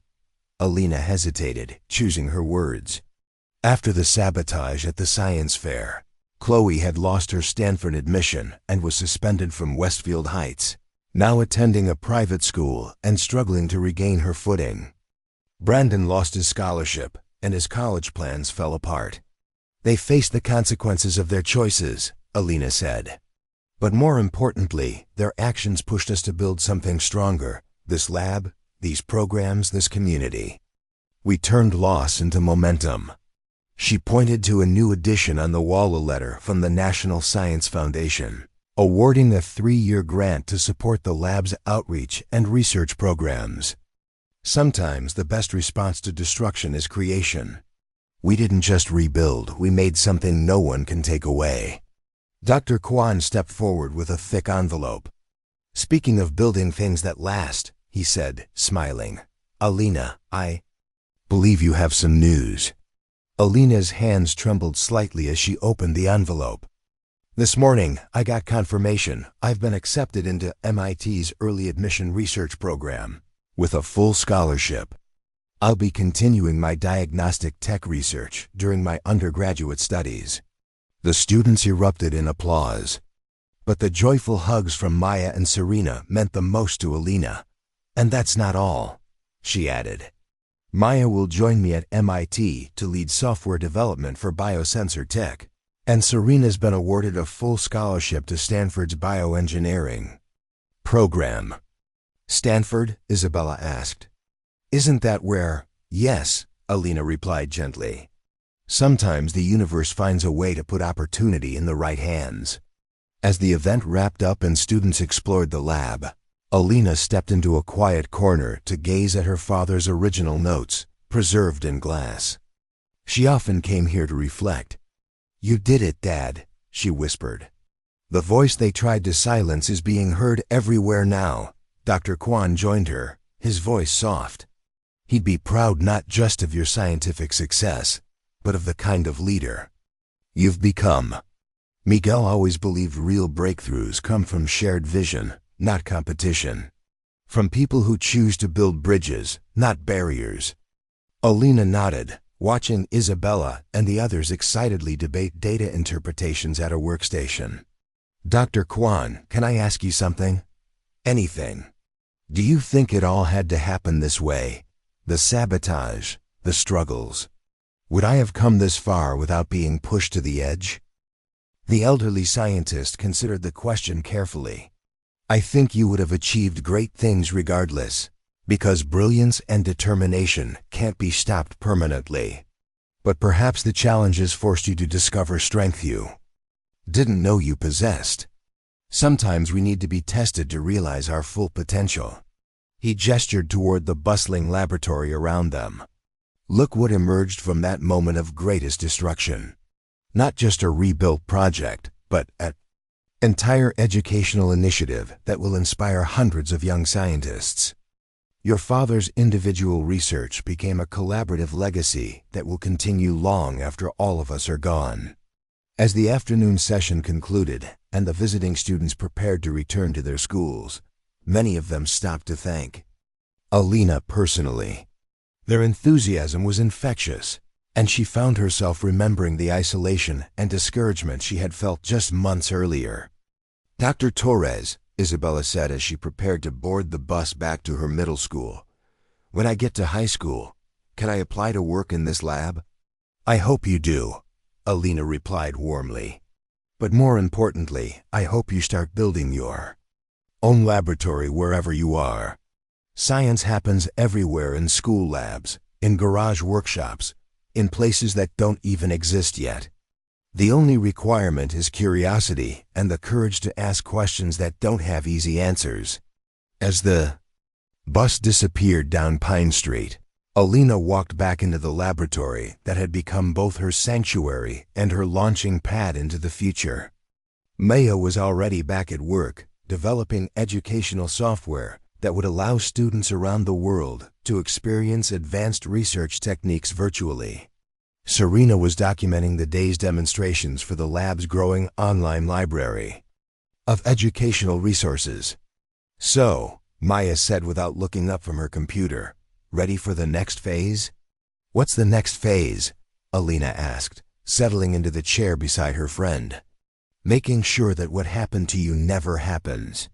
Alina hesitated, choosing her words. After the sabotage at the science fair, Chloe had lost her Stanford admission and was suspended from Westfield Heights, now attending a private school and struggling to regain her footing. Brandon lost his scholarship, and his college plans fell apart. They faced the consequences of their choices, Alina said. But more importantly, their actions pushed us to build something stronger, this lab, these programs, this community. We turned loss into momentum. She pointed to a new addition on the wall, a letter from the National Science Foundation, awarding a 3-year grant to support the lab's outreach and research programs. Sometimes the best response to destruction is creation. We didn't just rebuild, we made something no one can take away. Dr. Kwan stepped forward with a thick envelope. Speaking of building things that last, he said, smiling, Alina, I believe you have some news. Alina's hands trembled slightly as she opened the envelope. This morning, I got confirmation I've been accepted into MIT's early admission research program, with a full scholarship. I'll be continuing my diagnostic tech research during my undergraduate studies. The students erupted in applause. But the joyful hugs from Maya and Serena meant the most to Alina. And that's not all, she added. Maya will join me at MIT to lead software development for biosensor tech, and Serena's been awarded a full scholarship to Stanford's bioengineering program. Stanford? Isabella asked. Isn't that where? Yes, Alina replied gently. Sometimes the universe finds a way to put opportunity in the right hands. As the event wrapped up and students explored the lab, Alina stepped into a quiet corner to gaze at her father's original notes, preserved in glass. She often came here to reflect. You did it, Dad, she whispered. The voice they tried to silence is being heard everywhere now. Dr. Kwan joined her, his voice soft. He'd be proud not just of your scientific success, but of the kind of leader you've become. Miguel always believed real breakthroughs come from shared vision, not competition. From people who choose to build bridges, not barriers. Alina nodded, watching Isabella and the others excitedly debate data interpretations at her workstation. Dr. Kwan, can I ask you something? Anything. Do you think it all had to happen this way? The sabotage, the struggles. Would I have come this far without being pushed to the edge? The elderly scientist considered the question carefully. I think you would have achieved great things regardless, because brilliance and determination can't be stopped permanently. But perhaps the challenges forced you to discover strength you didn't know you possessed. Sometimes we need to be tested to realize our full potential. He gestured toward the bustling laboratory around them. Look what emerged from that moment of greatest destruction. Not just a rebuilt project, but an entire educational initiative that will inspire hundreds of young scientists. Your father's individual research became a collaborative legacy that will continue long after all of us are gone. As the afternoon session concluded and the visiting students prepared to return to their schools, many of them stopped to thank Alina personally. Their enthusiasm was infectious, and she found herself remembering the isolation and discouragement she had felt just months earlier. Dr. Torres, Isabella said as she prepared to board the bus back to her middle school, when I get to high school, can I apply to work in this lab? I hope you do, Alina replied warmly. But more importantly, I hope you start building your own laboratory wherever you are. Science happens everywhere, in school labs, in garage workshops, in places that don't even exist yet. The only requirement is curiosity and the courage to ask questions that don't have easy answers. As the bus disappeared down Pine Street, Alina walked back into the laboratory that had become both her sanctuary and her launching pad into the future. Maya was already back at work, developing educational software that would allow students around the world to experience advanced research techniques virtually. Serena was documenting the day's demonstrations for the lab's growing online library of educational resources. "So," Maya said without looking up from her computer, "ready for the next phase?" "What's the next phase?" Alina asked, settling into the chair beside her friend. "Making sure that what happened to you never happens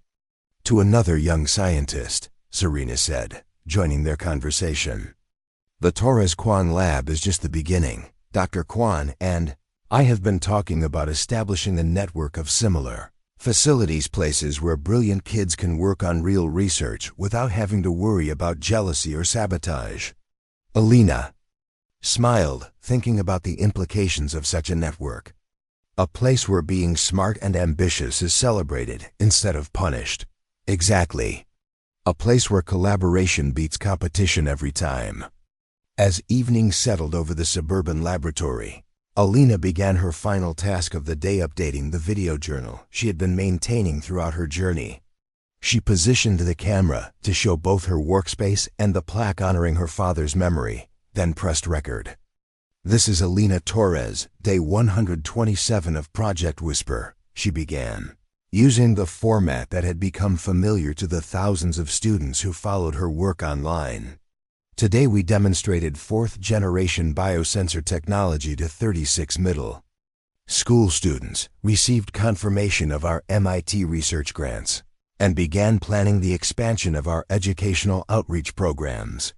to another young scientist," Serena said, joining their conversation. "The Torres Kwan lab is just the beginning. Dr. Kwan and I have been talking about establishing a network of similar facilities, places where brilliant kids can work on real research without having to worry about jealousy or sabotage." Alina smiled, thinking about the implications of such a network. A place where being smart and ambitious is celebrated instead of punished. Exactly. A place where collaboration beats competition every time. As evening settled over the suburban laboratory, Alina began her final task of the day, updating the video journal she had been maintaining throughout her journey. She positioned the camera to show both her workspace and the plaque honoring her father's memory, then pressed record. "This is Alina Torres, day 127 of Project Whisper," she began, using the format that had become familiar to the thousands of students who followed her work online. "Today we demonstrated fourth-generation biosensor technology to 36 middle school students, received confirmation of our MIT research grants, and began planning the expansion of our educational outreach programs."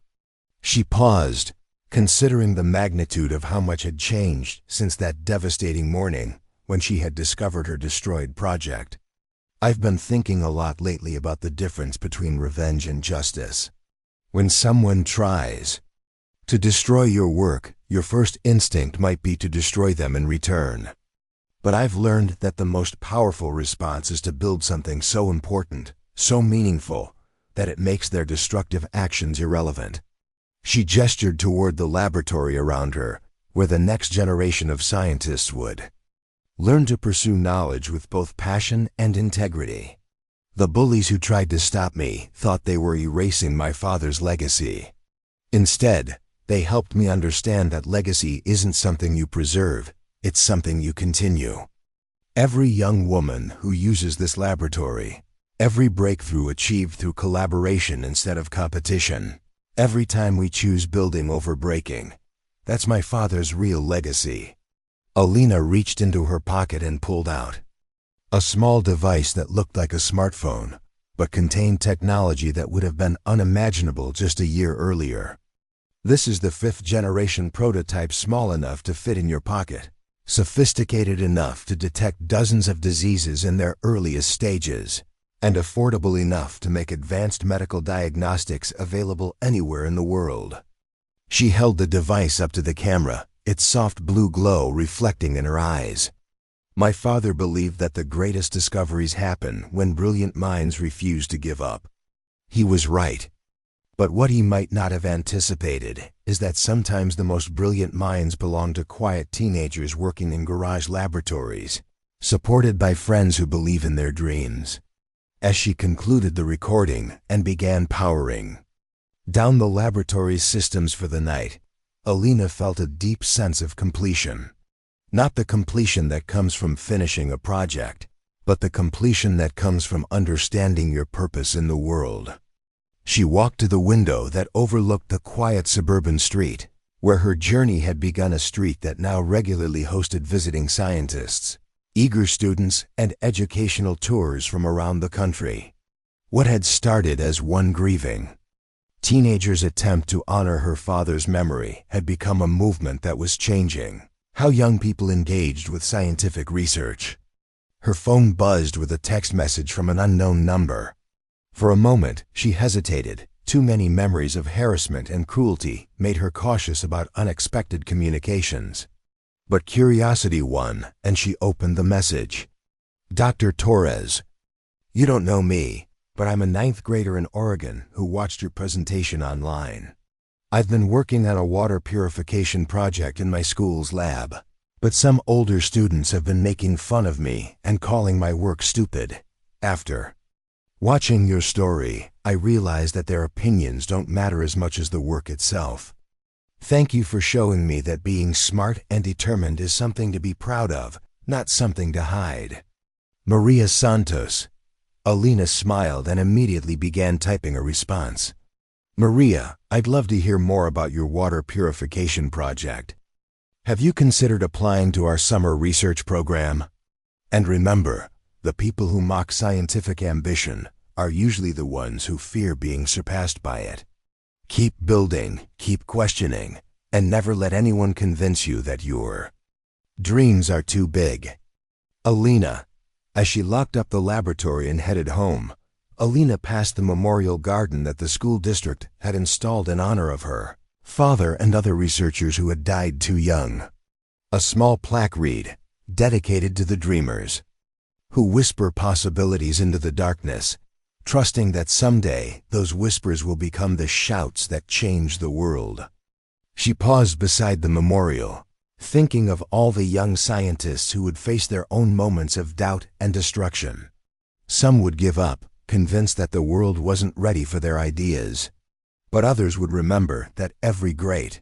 She paused, considering the magnitude of how much had changed since that devastating morning when she had discovered her destroyed project. "I've been thinking a lot lately about the difference between revenge and justice. When someone tries to destroy your work, your first instinct might be to destroy them in return. But I've learned that the most powerful response is to build something so important, so meaningful, that it makes their destructive actions irrelevant." She gestured toward the laboratory around her, where the next generation of scientists would learn to pursue knowledge with both passion and integrity. "The bullies who tried to stop me thought they were erasing my father's legacy. Instead, they helped me understand that legacy isn't something you preserve, it's something you continue. Every young woman who uses this laboratory, every breakthrough achieved through collaboration instead of competition, every time we choose building over breaking, that's my father's real legacy." Alina reached into her pocket and pulled out a small device that looked like a smartphone, but contained technology that would have been unimaginable just a year earlier. "This is the fifth-generation prototype, small enough to fit in your pocket, sophisticated enough to detect dozens of diseases in their earliest stages, and affordable enough to make advanced medical diagnostics available anywhere in the world." She held the device up to the camera, its soft blue glow reflecting in her eyes. "My father believed that the greatest discoveries happen when brilliant minds refuse to give up. He was right. But what he might not have anticipated is that sometimes the most brilliant minds belong to quiet teenagers working in garage laboratories, supported by friends who believe in their dreams." As she concluded the recording and began powering down the laboratory's systems for the night, Alina felt a deep sense of completion. Not the completion that comes from finishing a project, but the completion that comes from understanding your purpose in the world. She walked to the window that overlooked the quiet suburban street, where her journey had begun, a street that now regularly hosted visiting scientists, eager students, and educational tours from around the country. What had started as one grieving teenager's attempt to honor her father's memory had become a movement that was changing how young people engaged with scientific research. Her phone buzzed with a text message from an unknown number. For a moment, she hesitated. Too many memories of harassment and cruelty made her cautious about unexpected communications. But curiosity won, and she opened the message. "Dr. Torres, you don't know me, but I'm a ninth grader in Oregon who watched your presentation online. I've been working on a water purification project in my school's lab, but some older students have been making fun of me and calling my work stupid. After watching your story, I realize that their opinions don't matter as much as the work itself. Thank you for showing me that being smart and determined is something to be proud of, not something to hide. Maria Santos. Alina smiled and immediately began typing a response. Maria, I'd love to hear more about your water purification project. Have you considered applying to our summer research program? And remember, the people who mock scientific ambition are usually the ones who fear being surpassed by it. Keep building, keep questioning, and never let anyone convince you that your dreams are too big. Alina. As she locked up the laboratory and headed home, Alina passed the memorial garden that the school district had installed in honor of her father and other researchers who had died too young. A small plaque read, dedicated to the dreamers, who whisper possibilities into the darkness, trusting that someday those whispers will become the shouts that change the world. She paused beside the memorial, thinking of all the young scientists who would face their own moments of doubt and destruction. Some would give up, convinced that the world wasn't ready for their ideas. But others would remember that every great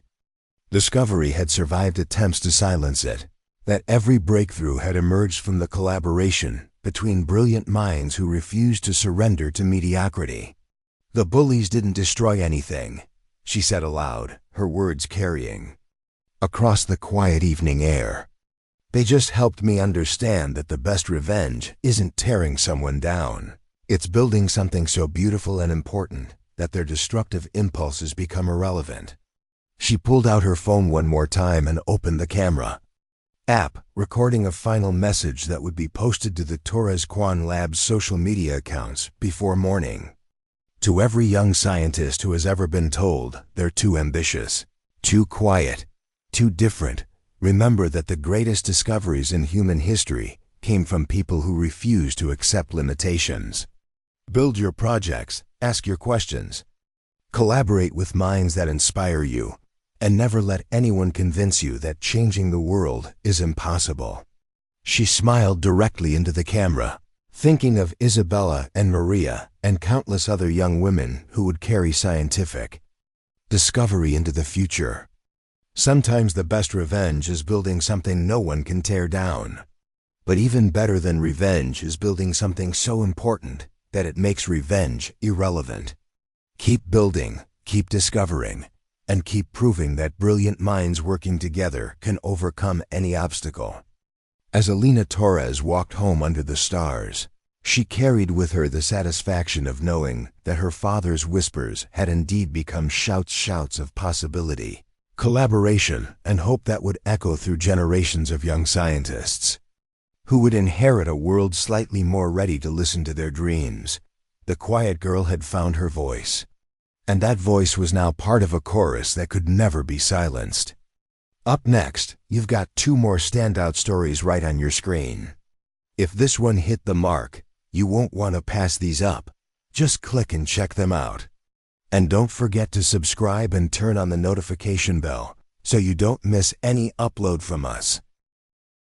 discovery had survived attempts to silence it, that every breakthrough had emerged from the collaboration between brilliant minds who refused to surrender to mediocrity. The bullies didn't destroy anything, she said aloud, her words carrying across the quiet evening air. They just helped me understand that the best revenge isn't tearing someone down. It's building something so beautiful and important that their destructive impulses become irrelevant. She pulled out her phone one more time and opened the camera app, recording a final message that would be posted to the Torres Kwan Lab's social media accounts before morning. To every young scientist who has ever been told they're too ambitious, too quiet, too different, remember that the greatest discoveries in human history came from people who refused to accept limitations. Build your projects, ask your questions, collaborate with minds that inspire you, and never let anyone convince you that changing the world is impossible. She smiled directly into the camera, thinking of Isabella and Maria and countless other young women who would carry scientific discovery into the future. Sometimes the best revenge is building something no one can tear down. But even better than revenge is building something so important that it makes revenge irrelevant. Keep building, keep discovering, and keep proving that brilliant minds working together can overcome any obstacle. As Alina Torres walked home under the stars, she carried with her the satisfaction of knowing that her father's whispers had indeed become shouts of possibility, collaboration, and hope that would echo through generations of young scientists who would inherit a world slightly more ready to listen to their dreams. The quiet girl had found her voice, and that voice was now part of a chorus that could never be silenced. Up next, you've got 2 more standout stories right on your screen. If this one hit the mark, you won't want to pass these up. Just click and check them out. And don't forget to subscribe and turn on the notification bell so you don't miss any upload from us.